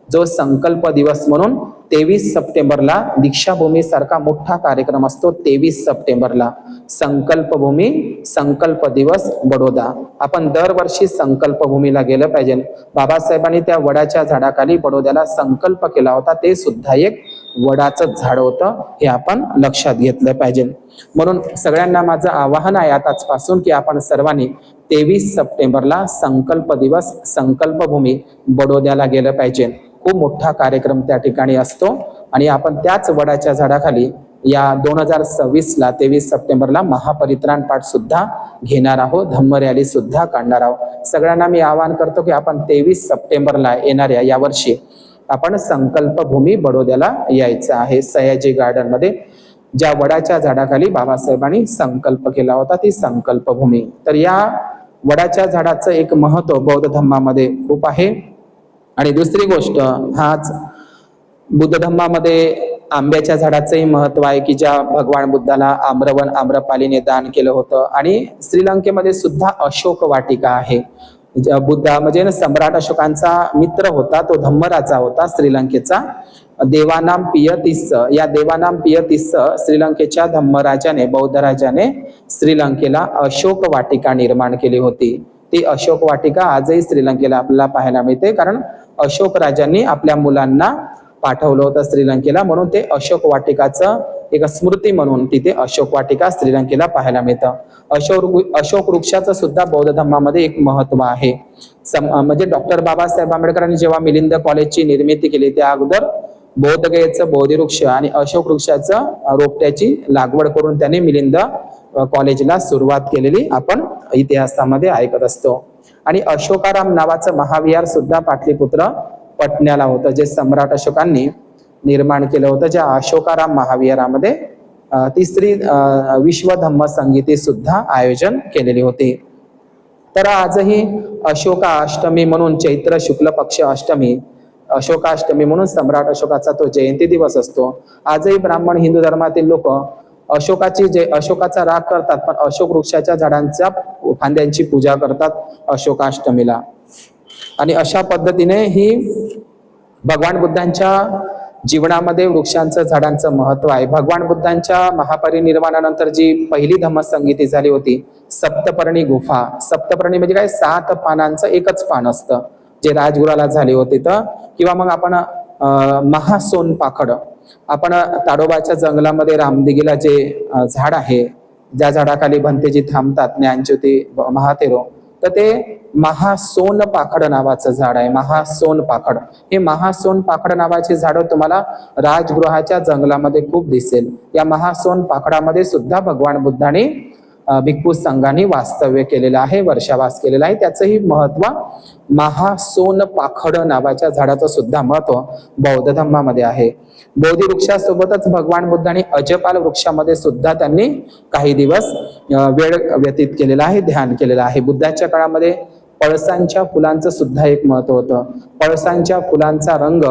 जो संकल्प दिवस म्हणून 23 सप्टेंबरला दीक्षाभूमी सारखा मोठा कार्यक्रम असतो, 23 सप्टेंबरला संकल्पभूमी, संकल्प दिवस बडोदा. आपण दरवर्षी संकल्पभूमीला गेलं पाहिजे. बाबासाहेबांनी त्या वडाच्या झाडाखाली बडोद्याला संकल्प केला होता, ते सुद्धा एक वडाचं झाड होतं, हे आपण लक्षात घेतलं पाहिजे. म्हणून सगळ्यांना माझं आवाहन आहे आताचपासून की आपण सर्वांनी 23 सप्टेंबरला संकल्प दिवस, संकल्पभूमी बडोद्याला गेलं पाहिजे. खूप मोठा कार्यक्रम त्या ठिकाणी असतो आणि आपण त्याच वडाच्या झाडाखाली या 2026ला 23 सप्टेंबरला महापरित्राण पाठ सुद्धा घेणार आहोत, धम्म रॅली सुद्धा काढणार आहोत. सगळ्यांना मी आवाहन करतो की आपण 23 सप्टेंबरला येणाऱ्या या वर्षी आपण संकल्पभूमी बडोद्याला यायचं आहे. सयाजी गार्डन मध्ये ज्या वडाच्या झाडाखाली बाबासाहेबांनी संकल्प केला होता ती संकल्पभूमी. तर या वडाच्या झाडाचं एक महत्व बौद्ध धम्मामध्ये खूप आहे. आणि दुसरी गोष्ट, हाच बुद्ध धम्मामध्ये आंब्याच्या झाडाचंही महत्व आहे की ज्या भगवान बुद्धाला आम्रवन आम्रपालीने दान केलं होतं. आणि श्रीलंकेमध्ये सुद्धा अशोक वाटिका आहे. बुद्धा म्हणजे सम्राट अशोकांचा मित्र होता, तो धम्मराजा होता श्रीलंकेचा, देवानाम पियतीस. या देवानाम पियतीस श्रीलंकेच्या धम्मराजाने, बौद्ध राजाने श्रीलंकेला अशोक वाटिका निर्माण केली होती. ती अशोक वाटिका आजही श्रीलंकेला आपल्याला पाहायला मिळते, कारण अशोक राजांनी आपल्या मुलांना पाठवलं होतं श्रीलंकेला, म्हणून ते अशोक वाटिकाचं एक स्मृती म्हणून तिथे अशोक वाटिका श्रीलंकेला पाहायला मिळतं. अशोक वृक्षाचं सुद्धा बौद्ध धर्मामध्ये एक महत्व आहे. म्हणजे डॉक्टर बाबासाहेब आंबेडकरांनी जेव्हा मिलिंद कॉलेजची निर्मिती केली त्या अगोदर बोधगयेचं बोधिवृक्ष आणि अशोक वृक्षाचं रोपट्याची लागवड करून त्यांनी मिलिंद कॉलेजला सुरुवात केलेली आपण इतिहासामध्ये ऐकत असतो. आणि अशोकाराम नावाचं महाविहार सुद्धा पाटलीपुत्र पटण्याला होतं, जे सम्राट अशोकांनी निर्माण केलं होतं. ज्या अशोकाराम महाविहारामध्ये तिसरी विश्व धम्म संगीती सुद्धा आयोजन केलेली होती. तर आजही अशोका अष्टमी म्हणून, चैत्र शुक्ल पक्ष अष्टमी, अशोकाष्टमी म्हणून सम्राट अशोकाचा तो जयंती दिवस असतो. आजही ब्राह्मण हिंदू धर्मातील लोक अशोकाचा राग करतात, पण अशोक वृक्षाच्या झाडांच्या फांद्यांची पूजा करतात अशोकाष्टमीला. आणि अशा पद्धतीने ही भगवान बुद्धांच्या जीवनामध्ये वृक्षांचं झाडांचं महत्व आहे. भगवान बुद्धांच्या महापरिनिर्वाणानंतर जी पहिली धम्मसंगीती झाली होती, सप्तपर्णी गुफा. सप्तपर्णी म्हणजे काय, 7 पानांचं एकच पान असतं, जे राजगुराला झाले होते. तर किंवा मग आपण महासोन पाखड, आपण ताडोबाच्या जंगलामध्ये रामदिगीला जे झाड आहे, ज्या झाडाखाली भंतेजी थांबतात, ज्ञानज्योती महातेरो, तर ते महासोन पाखड नावाचं झाड आहे. महासोन पाखड, हे महासोन पाखड नावाचे झाड तुम्हाला राजगृहाच्या जंगलामध्ये खूप दिसेल. या महासोन पाखडामध्ये सुद्धा भगवान बुद्धाने भिक्खू संघाने वास्तव्य केलेलं आहे, वर्षावास केलेला आहे. त्याचंही महत्व, महासोन पाखड नावाच्या झाडाचं सुद्धा महत्व बौद्ध धर्मामध्ये आहे. बोधी वृक्षासोबतच भगवान बुद्धांनी अजपाल वृक्षामध्ये सुद्धा त्यांनी काही दिवस वेळ व्यतीत केलेला आहे, ध्यान केलेलं आहे. बुद्धाच्या काळामध्ये पळसांच्या फुलांचं सुद्धा एक महत्व होतं. पळसांच्या फुलांचा रंग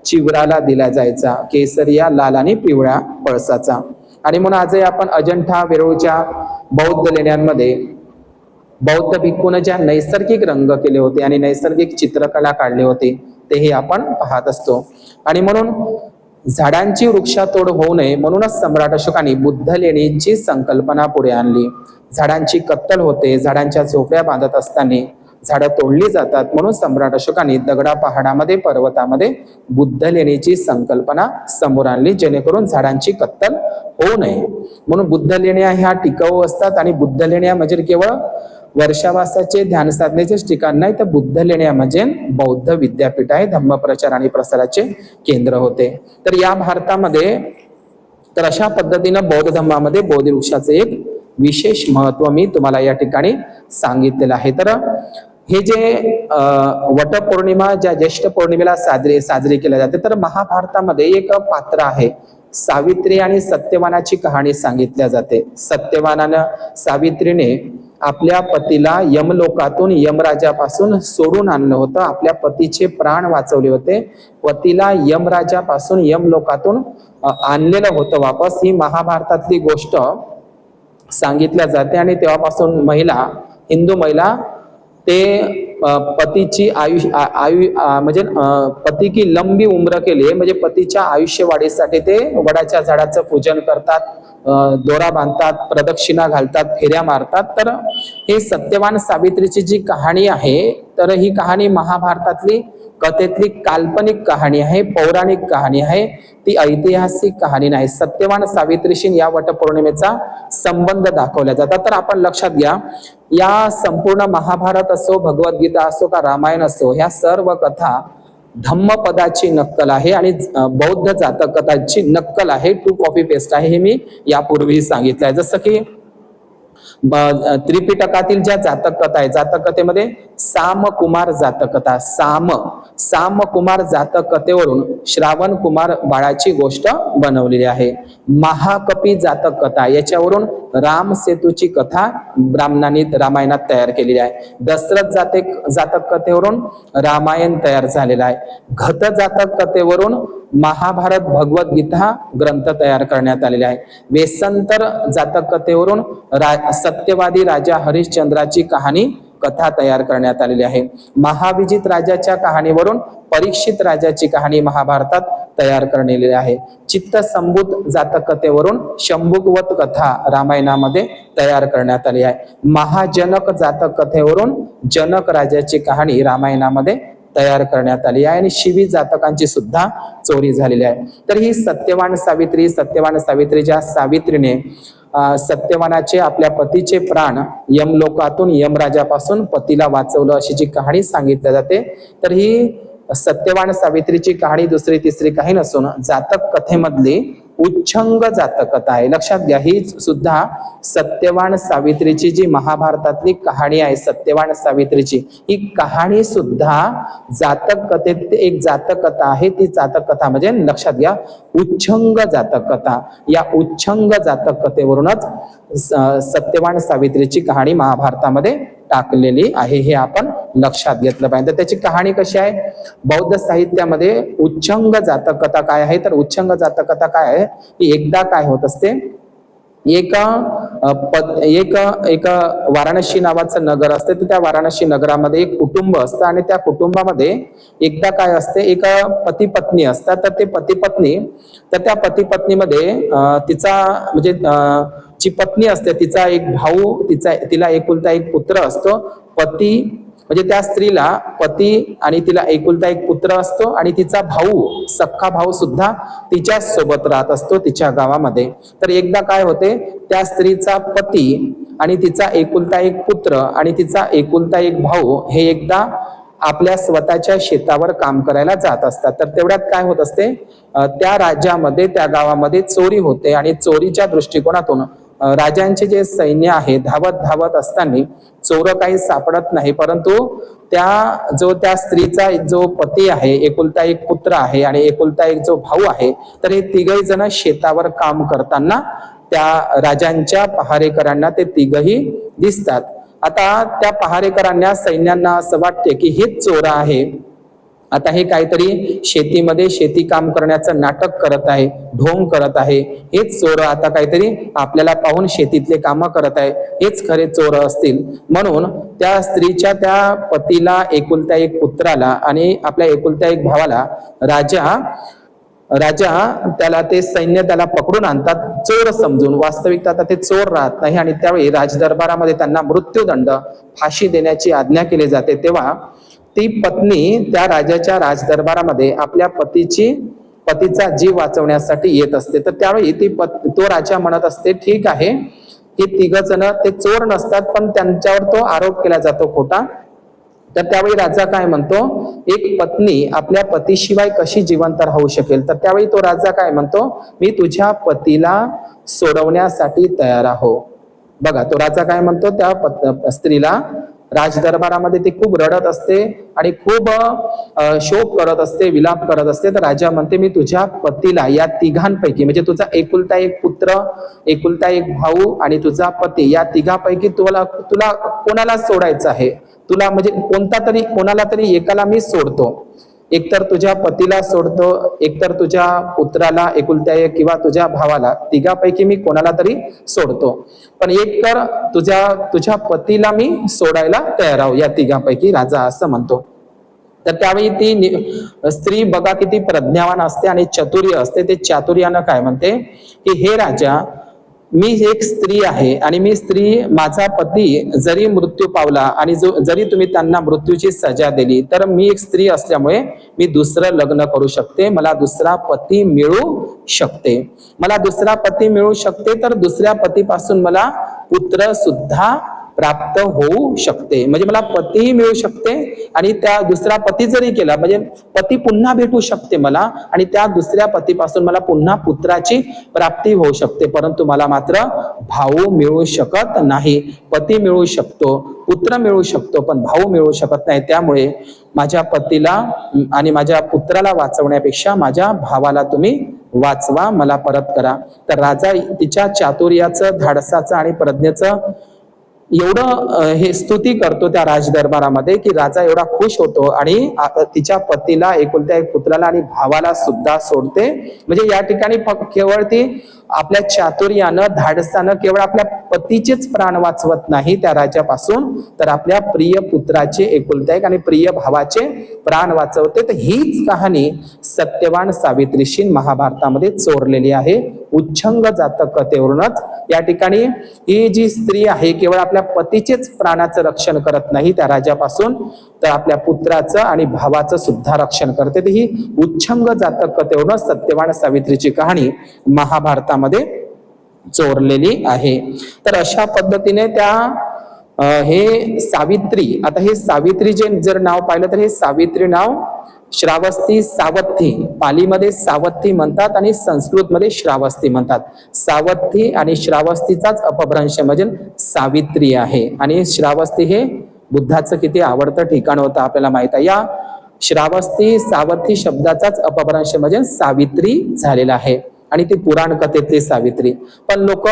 चिवराला दिला जायचा, केसरिया, लाल आणि पिवळ्या पळसाचा. आणि म्हणून आजही आपण अजंठा वेरूळच्या बौद्ध लेण्यांमध्ये बौद्ध भिक्खूने ज्या नैसर्गिक रंग केले होते आणि नैसर्गिक चित्रकला काढली होती तेही आपण पाहत असतो. आणि म्हणून झाडांची वृक्षातोड होऊ नये म्हणूनच सम्राट अशोकाने बुद्ध लेणीची संकल्पना पुढे आणली. झाडांची कत्तल होते, झाडांच्या झोपड्या बांधत असताना झाडं तोडली जातात, म्हणून सम्राट अशोकाने दगडा पहाडामध्ये, पर्वतामध्ये बुद्ध लेणीची संकल्पना समोर आणली, जेणेकरून झाडांची कत्तल होऊ नये. म्हणून बुद्ध लेण्या ह्या टिकाऊ असतात. आणि बुद्ध लेण्या म्हणजे केवळ वर्षावासाचे, ध्यान साधनेचेच ठिकाण नाही, तर बुद्ध लेण्या म्हणजे बौद्ध विद्यापीठ आहे, धम्मप्रचार आणि प्रसाराचे केंद्र होते. तर या भारतामध्ये तर अशा पद्धतीनं बौद्ध धर्मामध्ये बोधी वृक्षाचे एक विशेष महत्व मी तुम्हाला या ठिकाणी सांगितलेलं आहे. तर हे जे वटपौर्णिमा, ज्या ज्येष्ठ पौर्णिमेला साजरी केल्या जाते, तर महाभारतामध्ये एक पात्र आहे, सावित्री आणि सत्यवानाची कहाणी सांगितल्या जाते. सावित्रीने आपल्या पतीला यमलोकातून, यमराजापासून सोडून आणलं होतं, आपल्या पतीचे प्राण वाचवले होते, पतीला यमराजापासून, यमलोकातून आणलेलं होतं वापस. ही महाभारतातली गोष्ट सांगितल्या जाते. आणि तेव्हापासून हिंदू महिला ते पतीची म्हणजे पती की लंबी उम्र के लिए, म्हणजे पतीच्या आयुष्य वाढीसाठी ते वडाच्या झाडाचं पूजन करतात, दोरा बांधतात, प्रदक्षिणा घालतात, फेऱ्या मारतात. तर हे सत्यवान सावित्रीची जी कहाणी आहे, तर ही कहाणी महाभारतातली कथेतली काल्पनिक कहाणी आहे, पौराणिक कहाणी आहे, ती ऐतिहासिक कहाणी नाही. सत्यवान सावित्रीशी या वटपौर्णिमेचा संबंध दाखवला जातात. तर आपण लक्षात घ्या, या संपूर्ण महाभारत असो, भगवद्गीता असो का रामायण असो, ह्या सर्व कथा धम्मपदाची नक्कल आहे आणि बौद्ध जातक कथांची नक्कल आहे, टू कॉपी पेस्ट आहे. हे मी यापूर्वी सांगितलं आहे. जसं की त्रिपिटकातील ज्या जातक कथा आहे, जातक कथेमध्ये साम कुमार जातक कथा, साम कुमार जातक कथेवरून श्रावण कुमार बाळाची गोष्ट बनवलेली आहे. महाकपी जातक कथा, याच्यावरून राम सेतूची कथा ब्राह्मणांनी रामायणात तयार केलेली आहे. दशरथ जातक कथेवरून रामायण तयार झालेला आहे. घत जातक कथेवरून महाभारत, भगवद्गीता ग्रंथ तयार करण्यात आलेले आहे. वेसंतर जातक कथेवरून सत्यवादी राजा हरिश्चंद्राची कथा तयार करण्यात आलेली आहे. महाविजित राजाच्या कहाणीवरून परीक्षित राजाची कहाणी महाभारतात तयार करण्यात आहे. चित्तसंभूत जातक कथेवरून शंभुकवत कथा रामायणामध्ये तयार करण्यात आली आहे. महाजनक जातक कथेवरून जनक राजाची कहाणी रामायणामध्ये तयार करण्यात आली आहे. आणि शिवी जातकांची सुद्धा चोरी झालेली आहे. तर ही सत्यवान सावित्रीच्या सावित्रीने सत्यवानाचे, आपल्या पतीचे प्राण यमलोकातून, यमराजापासून पतीला वाचवलं, अशी जी कहाणी सांगितली जाते. तर ही सत्यवान सावित्रीची कहाणी दुसरी तिसरी काही नसून जातक कथेमधली उच्छंग जातक कथा आहे. लक्षात घ्या, ही सुद्धा सत्यवान सावित्रीची जी महाभारतातली कहाणी आहे, सत्यवान सावित्रीची ही कहाणी सुद्धा जातक कथेत एक जातक कथा आहे. ती जातक कथा म्हणजे लक्षात घ्या उच्छंग जातक कथा. या उच्छंग जातक कथेवरूनच सत्यवान सावित्रीची कहाणी महाभारतामध्ये टाकलेली आहे, हे आपण लक्षात घेतलं पाहिजे. तर त्याची कहाणी कशी आहे? बौद्ध साहित्यामध्ये उच्छंग जातक कथा काय आहे? तर उच्छंग जातक कथा काय आहे की एकदा काय होत असते, एक वाराणसी नावाचं नगर असते. तर त्या वाराणसी नगरामध्ये एक कुटुंब असतं आणि त्या कुटुंबामध्ये एकदा काय असते, एक पती पत्नी असतात. तर ते पती पत्नी, तर त्या पती पत्नीमध्ये तिचा म्हणजे जी पत्नी असते तिचा एक भाऊ, तिला एकुलता एक पुत्र असतो. पती म्हणजे त्या स्त्रीला पती आणि तिला एकुलता एक पुत्र असतो आणि तिचा भाऊ, सख्खा भाऊ सुद्धा तिच्या सोबत राहत असतो तिच्या गावामध्ये. तर एकदा काय होते, त्या स्त्रीचा पती आणि तिचा एकुलता एक पुत्र आणि तिचा एकुलता एक भाऊ हे एकदा आपल्या स्वतःच्या शेतावर काम करायला जात असतात. तर तेवढ्यात काय होत असते, त्या राज्यामध्ये, त्या गावामध्ये चोरी होते आणि चोरीच्या दृष्टिकोनातून राजांचे जे सैन्य आहे धावत धावत असताना चोर काही सापडत नाही, परंतु त्या स्त्रीचा जो पती आहे, एकुलता एक पुत्र आहे आणि एकुलता एक जो भाऊ आहे, तर हे तिघही जण शेतावर काम करताना त्या राजांच्या पहारेकरांना ते तिघही दिसतात. आता त्या पहारेकरांना सैन्यांना असं वाटते की हेच चोर आहे, आता हे काहीतरी शेतीमध्ये शेती काम करण्याचं नाटक करत आहे, ढोंग करत आहे, हेच चोर आता काहीतरी आपल्याला पाहून शेतीतले काम करत आहे, हेच खरे चोर असतील. म्हणून त्या स्त्रीच्या त्या पतीला, एकुलत्या एक पुत्राला आणि आपल्या एकुलत्या एक भावाला राजा त्याला ते सैन्य त्याला पकडून आणतात चोर समजून. वास्तविक आता ते चोर राहत नाही आणि त्यावेळी राजदरबारामध्ये त्यांना मृत्यूदंड, फाशी देण्याची आज्ञा केली जाते. तेव्हा ती पत्नी त्या राजाच्या राजदरबारामध्ये आपल्या पतीचा जीव वाचवण्यासाठी येत असते. तर त्यावेळी तो राजा म्हणत असते, ठीक आहे, हे तिघ जण ते चोर नसतात, पण त्यांच्यावर तो आरोप केला जातो खोटा. तर त्यावेळी राजा काय म्हणतो, एक पत्नी आपल्या पतीशिवाय कशी जिवंत राहू शकेल? तर त्यावेळी तो राजा काय म्हणतो, मी तुझ्या पतीला सोडवण्यासाठी तयार आहो. बघा, तो राजा काय म्हणतो त्या स्त्रीला. राजदरबारामध्ये ती खूप रडत असते आणि खूप शोक करत असते, विलाप करत असते. तर राजा म्हणते, मी तुझ्या पतीला या तिघांपैकी, म्हणजे तुझा एकुलता एक पुत्र, एकुलता एक भाऊ आणि तुझा पती, या तिघांपैकी तुला कोणाला सोडायचं आहे? तुला म्हणजे कोणाला तरी एकाला मी सोडतो. एकतर तुझ्या पतीला सोडतो, एकतर तुझ्या पुत्राला एकुलत्या एक किंवा तुझ्या भावाला, तिघापैकी मी कोणाला तरी सोडतो, पण एक तर तुझ्या पतीला मी सोडायला तयार आहो या तिघापैकी, राजा असं म्हणतो. तर त्यावेळी ती स्त्री बघा किती प्रज्ञावान असते आणि चतुर्य असते. ते चातुर्यानं काय म्हणते की हे राजा, मी एक स्त्री आहे आणि माझा पती जरी मृत्यू पावला आणि जरी तुम्ही त्यांना मृत्यूची सजा दिली, तर मी एक स्त्री असल्यामुळे मी दुसरं लग्न करू शकते, मला दुसरा पती मिळू शकते, तर दुसऱ्या पतीपासून मला पुत्र सुद्धा प्राप्त होऊ शकते. म्हणजे मला पतीही मिळू शकते आणि त्या दुसरा पती जरी केला, म्हणजे पती पुन्हा भेटू शकते मला आणि त्या दुसऱ्या पतीपासून मला पुन्हा पुत्राची प्राप्ती होऊ शकते. परंतु मला मात्र भाऊ मिळू शकत नाही. पती मिळू शकतो, पुत्र मिळू शकतो, पण भाऊ मिळू शकत नाही. त्यामुळे माझ्या पतीला आणि माझ्या पुत्राला वाचवण्यापेक्षा माझ्या भावाला तुम्ही वाचवा, मला परत करा. तर राजा तिच्या चातुर्याचं, धाडसाचं आणि प्रज्ञेचं एवढं हे स्तुती करतो त्या राजदरबारामध्ये की राजा एवढा खुश होतो आणि तिच्या पतीला, एकुलत्या एक पुत्राला आणि भावाला सुद्धा सोडते. म्हणजे या ठिकाणी केवळ ती आपल्या चातुर्यानं, धाडसानं केवळ आपल्या पतीचेच प्राण वाचवत नाही त्या राजापासून, तर आपल्या प्रिय पुत्राचे, एकुलत्या एक आणि प्रिय भावाचे प्राण वाचवते. तर हीच कहाणी सत्यवान सावित्रीशी महाभारतामध्ये चोरलेली आहे. उच्छंग जातक कथेवरूनच या ठिकाणी ही जी स्त्री आहे केवळ आपल्या पतीचेच प्राणाचं रक्षण करत नाही त्या राजापासून, तर आपल्या पुत्राचं आणि भावाचं सुद्धा रक्षण करते. तर ही उच्छंग जातक कथेवरून सत्यवान सावित्रीची कहाणी महाभारतामध्ये चोरलेली आहे. तर अशा पद्धतीने हे सावित्री, आता हे सावित्री जर नाव पाहिलं तर हे सावित्री नाव श्रावस्ती, सावथी, पालीमध्ये सावथी म्हणतात आणि संस्कृतमध्ये श्रावस्ती म्हणतात. सावथी आणि श्रावस्तीचाच अपभ्रंश म्हणजे सावित्री आहे. आणि श्रावस्ती हे बुद्धाचं किती आवडतं ठिकाण होतं आपल्याला माहित आहे. या श्रावस्ती सावथी शब्दाचाच अपभ्रंश म्हणजे सावित्री झालेला आहे आणि ती पुराण कथेतली सावित्री. पण लोक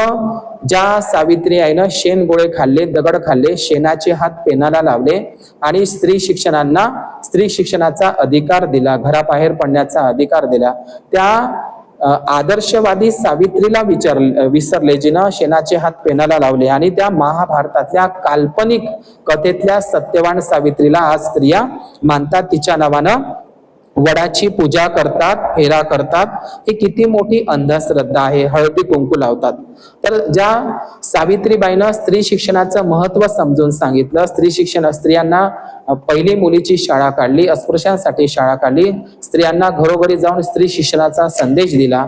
ज्या सावित्री आहे ना, शेण गोळे खाल्ले, दगड खाल्ले, शेणाचे हात पेनाला लावले आणि स्त्री शिक्षणाचा अधिकार दिला, घराबाहेर पडण्याचा अधिकार दिला, त्या आदर्शवादी सावित्रीला विसरले जिनं शेणाचे हात पेनाला लावले. आणि त्या महाभारतातल्या काल्पनिक कथेतल्या सत्यवान सावित्रीला आज स्त्रिया मानतात, तिच्या नावानं वडाची पूजा करतात, फेरा करतात. ही किती मोठी अंधश्रद्धा आहे. हळदी कुंकू लावतात. तर ज्या सावित्रीबाईनं स्त्री शिक्षणाचं महत्व समजून सांगितलं, स्त्रियांना पहिली मुलीची शाळा काढली, अस्पृश्यांसाठी शाळा काढली, स्त्रियांना घरोघरी जाऊन स्त्री शिक्षणाचा संदेश दिला,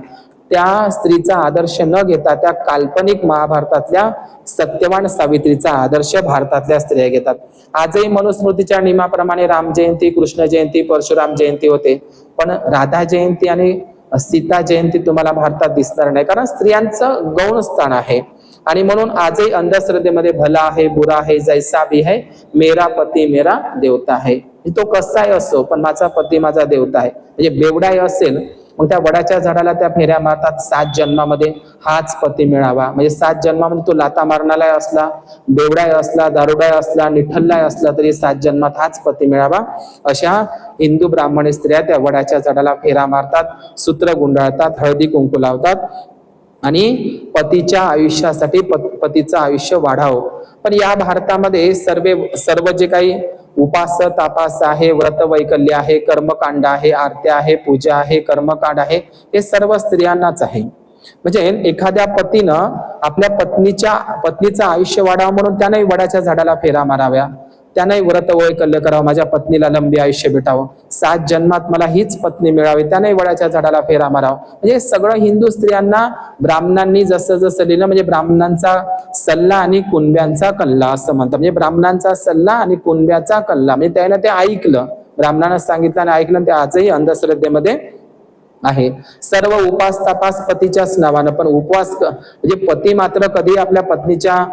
त्या स्त्रीचा आदर्श न घेता त्या काल्पनिक महाभारतातल्या सत्यवान सावित्रीचा आदर्श भारतातल्या स्त्रिया घेतात. आजही मनुस्मृतीच्या नियमाप्रमाणे राम जयंती, कृष्ण जयंती, परशुराम जयंती होते, पण राधा जयंती आणि सीता जयंती तुम्हाला भारतात दिसणार नाही, कारण स्त्रियांचं गौण स्थान आहे. आणि म्हणून आजही अंधश्रद्धेमध्ये भला आहे बुरा आहे जैसा भी है मेरा पती मेरा देवता है, तो कसाही असो पण माझा पती माझा देवता आहे. म्हणजे बेवडाही असेल मग त्या वडाच्या झाडाला त्या फेऱ्या मारतात 7 जन्मामध्ये हाच पती मिळावा. म्हणजे 7 जन्मामध्ये तो लाता मारणारा असला, बेवडाय असला, दारुडाय असला, निठल्लाय असला तरी 7 जन्मात हाच पती मिळावा. अशा हिंदू ब्राह्मणी स्त्रिया त्या वडाच्या झाडाला फेरा मारतात, सूत्र गुंडाळतात, हळदी कुंकू लावतात आणि पतीच्या आयुष्यासाठी पतीचं आयुष्य वाढावं. पण या भारतामध्ये सर्व जे काही उपास तापास आहे, व्रत वैकल्य आहे, कर्मकांड आहे, आरत्या आहे, पूजा आहे, कर्मकांड आहे, हे सर्व स्त्रियांनाच आहे. म्हणजे एखाद्या पतीनं आपल्या पत्नीचं आयुष्य वाढावं म्हणून त्याने वडाच्या झाडाला फेरा माराव्या, त्याने व्रत वैकल्य करावं, माझ्या पत्नीला लंबी आयुष्य भेटावं, 7 जन्मात मला हीच पत्नी मिळावी, त्याने वडाच्या झाडाला फेरा मारावा. म्हणजे सगळं हिंदू स्त्रियांना ब्राह्मणांनी जसं जसं लिहिलं, म्हणजे ब्राह्मणांचा सल्ला आणि कुणब्यांचा कल्ला असं म्हणतात. म्हणजे ब्राह्मणांचा सल्ला आणि कुणब्याचा कल्ला, म्हणजे त्याला ते ऐकलं, ब्राह्मणानं सांगितलं आणि ऐकलं, ते आजही अंधश्रद्धेमध्ये आहे. सर्व उपास तपास पतीच्याच नावानं, पण उपवास म्हणजे पती मात्र कधी आपल्या पत्नीच्या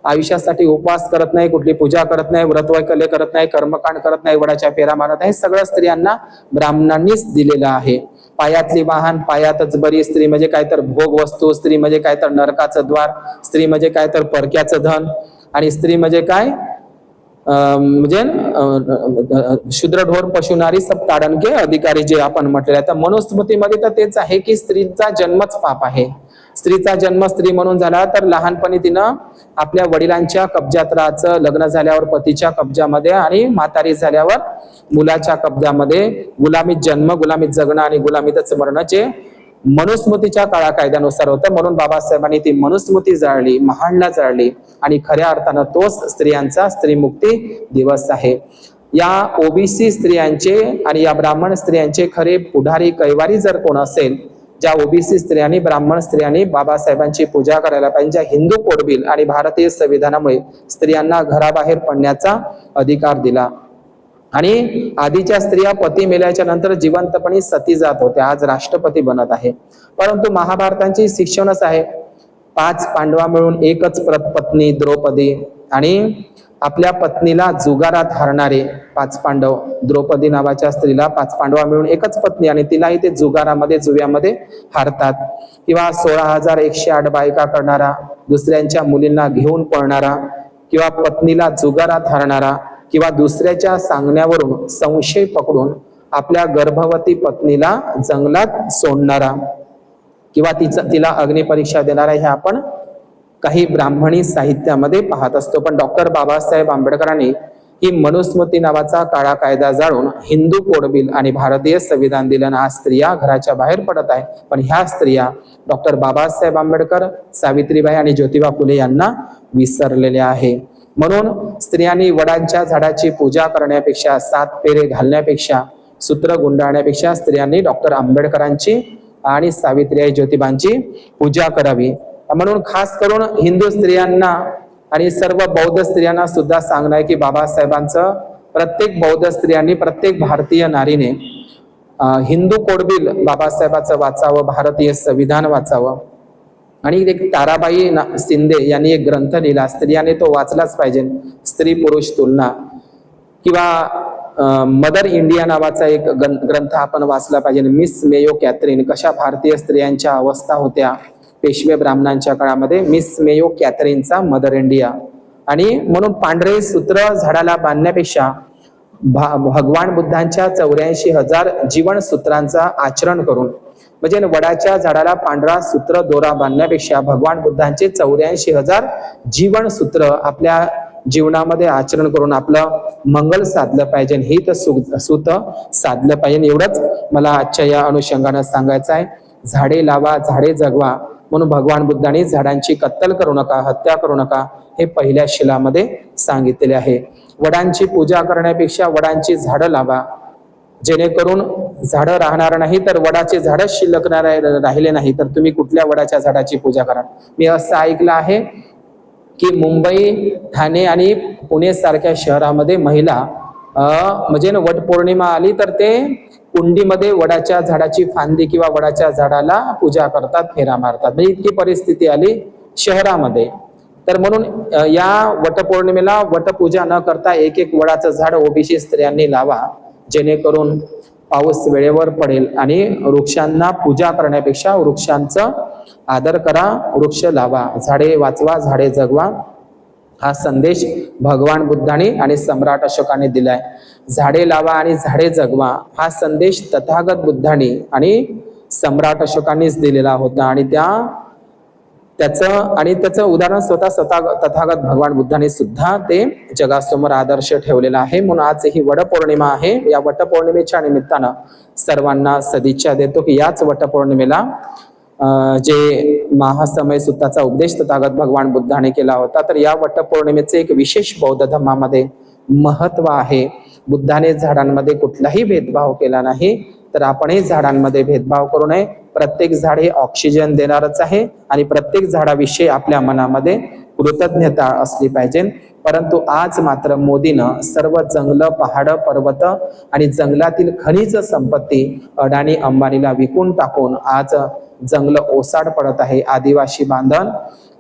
आयुष्यासाठी उपवास करत नाही, कुठली पूजा करत नाही, व्रत वैकल्य करत नाही, कर्मकांड करत नाही, वडाच्या फेरा मारत नाही. सगळं स्त्रियांना ब्राह्मणांनीच दिलेलं आहे. पायातली वाहन पायातच बरी, स्त्री म्हणजे काय तर भोग वस्तू, स्त्री म्हणजे काय तर नरकाचं द्वार, स्त्री म्हणजे काय तर परक्याचं धन, आणि स्त्री म्हणजे काय म्हणजे शूद्र ढोर पशुनारी सब ताडण के अधिकारी, जे आपण म्हटलेलं आहे. तर मनुस्मृतीमध्ये तर तेच आहे की स्त्रीचा जन्मच पाप आहे. स्त्रीचा जन्म स्त्री म्हणून झाला तर लहानपणी तिनं आपल्या वडिलांच्या कब्जात राहायचं, लग्न झाल्यावर पतीच्या कब्जामध्ये, आणि म्हातारी झाल्यावर मुलाच्या कब्जामध्ये, गुलामीत जन्म, गुलामीत जगणं आणि गुलामीतच मरणं, जे मनुस्मृतीच्या काळा कायद्यानुसार होतं. म्हणून बाबासाहेबांनी ती मनुस्मृती जाळली, महाडला जाळली, आणि खऱ्या अर्थानं तोच स्त्रियांचा स्त्रीमुक्ती दिवस आहे. या ओबीसी स्त्रियांचे आणि या ब्राह्मण स्त्रियांचे खरे पुढारी कैवारी जर कोण असेल, ज्या ओबीसी स्त्रियांनी ब्राह्मण स्त्रियांनी बाबासाहेबांची पूजा करायला पाहिजे, ज्या हिंदू कोड बिल आणि भारतीय संविधानामुळे स्त्रियांना घराबाहेर पडण्याचा अधिकार दिला, आणि आधीच्या स्त्रिया पती मेल्याच्या नंतर जिवंतपणे सती जात होत्या, आज राष्ट्रपती बनत आहे. परंतु महाभारताची शिक्षणच आहे, 5 पांडवा मिळून एकच पत्नी द्रौपदी, आणि आपल्या पत्नीला जुगारात हरणारे 5 पांडव, द्रौपदी नावाच्या स्त्रीला 5 पांडवा मिळून एकच पत्नी, आणि तिलाही ते जुगारामध्ये जुव्यामध्ये हारतात. किंवा 16,108 बायका करणारा, दुसऱ्यांच्या मुलींना घेऊन पळणारा, किंवा पत्नीला जुगारात हरणारा, किंवा दुसऱ्याच्या सांगण्यावरून संशय पकडून आपल्या गर्भवती पत्नीला जंगलात सोडणारा, किंवा तिला अग्निपरीक्षा देणारा, हे आपण काही ब्राह्मणी साहित्यामध्ये पाहत असतो. पण डॉक्टर बाबासाहेब आंबेडकरांनी ही मनुस्मृती नावाचा काळा कायदा जाळून हिंदू कोड बिल आणि भारतीय संविधान दिलं, आज स्त्रिया घराच्या बाहेर पडत आहे. पण ह्या स्त्रिया डॉक्टर बाबासाहेब आंबेडकर, सावित्रीबाई आणि ज्योतिबा फुले यांना विसरलेल्या आहे. म्हणून स्त्रियांनी वडांच्या झाडाची पूजा करण्यापेक्षा, 7 फेरे घालण्यापेक्षा, सूत्र गुंडाळण्यापेक्षा स्त्रियांनी डॉक्टर आंबेडकरांची आणि सावित्रीबाई ज्योतिबांची पूजा करावी. म्हणून खास करून हिंदू स्त्रियांना आणि सर्व बौद्ध स्त्रियांना सुद्धा सांगणं आहे की बाबासाहेबांचं प्रत्येक बौद्ध स्त्रियांनी, प्रत्येक भारतीय नारीने हिंदू कोड बिल बाबासाहेबांचं वाचावं, भारतीय संविधान वाचावं. आणि एक ताराबाई शिंदे यांनी एक ग्रंथ लिहिला, स्त्रियाने तो वाचलाच पाहिजे, स्त्री पुरुष तुलना, किंवा मदर इंडिया नावाचा एक ग्रंथ आपण वाचला पाहिजे. मिस मेयो कॅथरीन, कशा भारतीय स्त्रियांच्या अवस्था होत्या पेशवे ब्राह्मणांच्या काळामध्ये, मिस मेयो कॅथरीनचा मदर इंडिया. आणि म्हणून पांढरे सूत्र झाडाला बांधण्यापेक्षा भगवान बुद्धांच्या 84,000 जीवन सूत्रांचा आचरण करून, म्हणजे वडाच्या झाडाला पांढरा सूत्र दोरा बांधण्यापेक्षा भगवान बुद्धांचे 84,000 जीवन सूत्र आपल्या जीवनामध्ये आचरण करून आपलं मंगल साधलं पाहिजे, हित सुत साधलं पाहिजे. एवढंच मला आजच्या या अनुषंगाने सांगायचं आहे. झाडे लावा, झाडे जगवा, म्हणून भगवान बुद्धांनी झाडांची कत्तल करू नका, हत्या करू नका, हे पहिल्या शिलामध्ये सांगितलेले आहे. वडांची पूजा करण्यापेक्षा वडांची झाडं लावा, जेणेकरून झाडं राहणार नाही तर वडाचे झाडं शिल्लक राहिले नाही तर तुम्ही कुठल्या वडाच्या झाडाची पूजा करा. मी असं ऐकलं आहे की मुंबई, ठाणे आणि पुणे सारख्या शहरामध्ये महिला म्हणजे वटपौर्णिमा आली तर ते कुंडीमध्ये वडाच्या झाडाची फांदी किंवा वडाच्या झाडाला पूजा करतात, फेरा मारतात. म्हणजे इतकी परिस्थिती आली शहरामध्ये. तर म्हणून या वटपौर्णिमेला वटपूजा न करता एक एक वडाचं झाड ओबीसी स्त्रियांनी लावा, जेणेकरून पाऊस वेळेवर पडेल. आणि वृक्षांना पूजा करण्यापेक्षा वृक्षांचं आदर करा, वृक्ष लावा, झाडे वाचवा, झाडे जगवा, हा संदेश भगवान बुद्धाने आणि सम्राट अशोकाने दिलाय. झाडे लावा आणि झाडे जगवा हा संदेश तथागत बुद्धाने आणि सम्राट अशोकानेच दिलेला होता. आणि त्याचं उदाहरण स्वतः तथागत भगवान बुद्धाने सुद्धा ते जगासमोर आदर्श ठेवलेला आहे. म्हणून आज ही वटपौर्णिमा आहे. या वटपौर्णिमेच्या निमित्तानं सर्वांना सदिच्छा देतो की याच वटपौर्णिमेला जे महासमय सूत्राचा उपदेश तथागत भगवान बुद्धाने केला होता, तर या वटपौर्णिमेचे एक विशेष बौद्ध धर्मामध्ये महत्व आहे. बुद्धाने झाडांमध्ये कुठलाही भेदभाव केला नाही, तर आपणही झाडांमध्ये भेदभाव करू नये. प्रत्येक झाड हे ऑक्सिजन देणारच आहे आणि प्रत्येक झाडाविषयी आपल्या मनामध्ये कृतज्ञता असली पाहिजे. परंतु आज मात्र मोदीनं सर्व जंगलं, पहाड, पर्वत आणि जंगलातील खनिज संपत्ती अडाणी अंबानीला विकून टाकून आज जंगल ओसाड पडत आहे. आदिवासी बांधव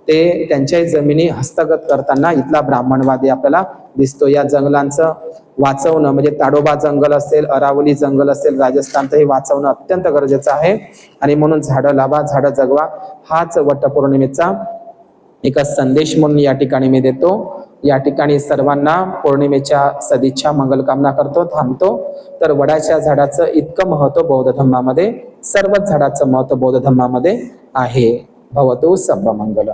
ते त्यांच्या जमिनी हस्तगत करताना इथला ब्राह्मणवादी आपल्याला दिसतो. या जंगलांचं वाचवणं म्हणजे ताडोबा जंगल असेल, अरावली जंगल असेल, राजस्थानचं हे वाचवणं अत्यंत गरजेचं आहे. आणि म्हणून झाडं लावा, झाडं जगवा हाच वटपौर्णिमेचा एक संदेश म्हणून या ठिकाणी मी देतो. या ठिकाणी सर्वांना पौर्णिमेच्या सदिच्छा, मंगलकामना करतो, थांबतो. तर वडाच्या झाडाचं इतकं महत्व बौद्ध धर्मामध्ये, सर्वच झाडाचं महत्व बौद्ध धर्मामध्ये आहे. भवतु सर्वमंगल.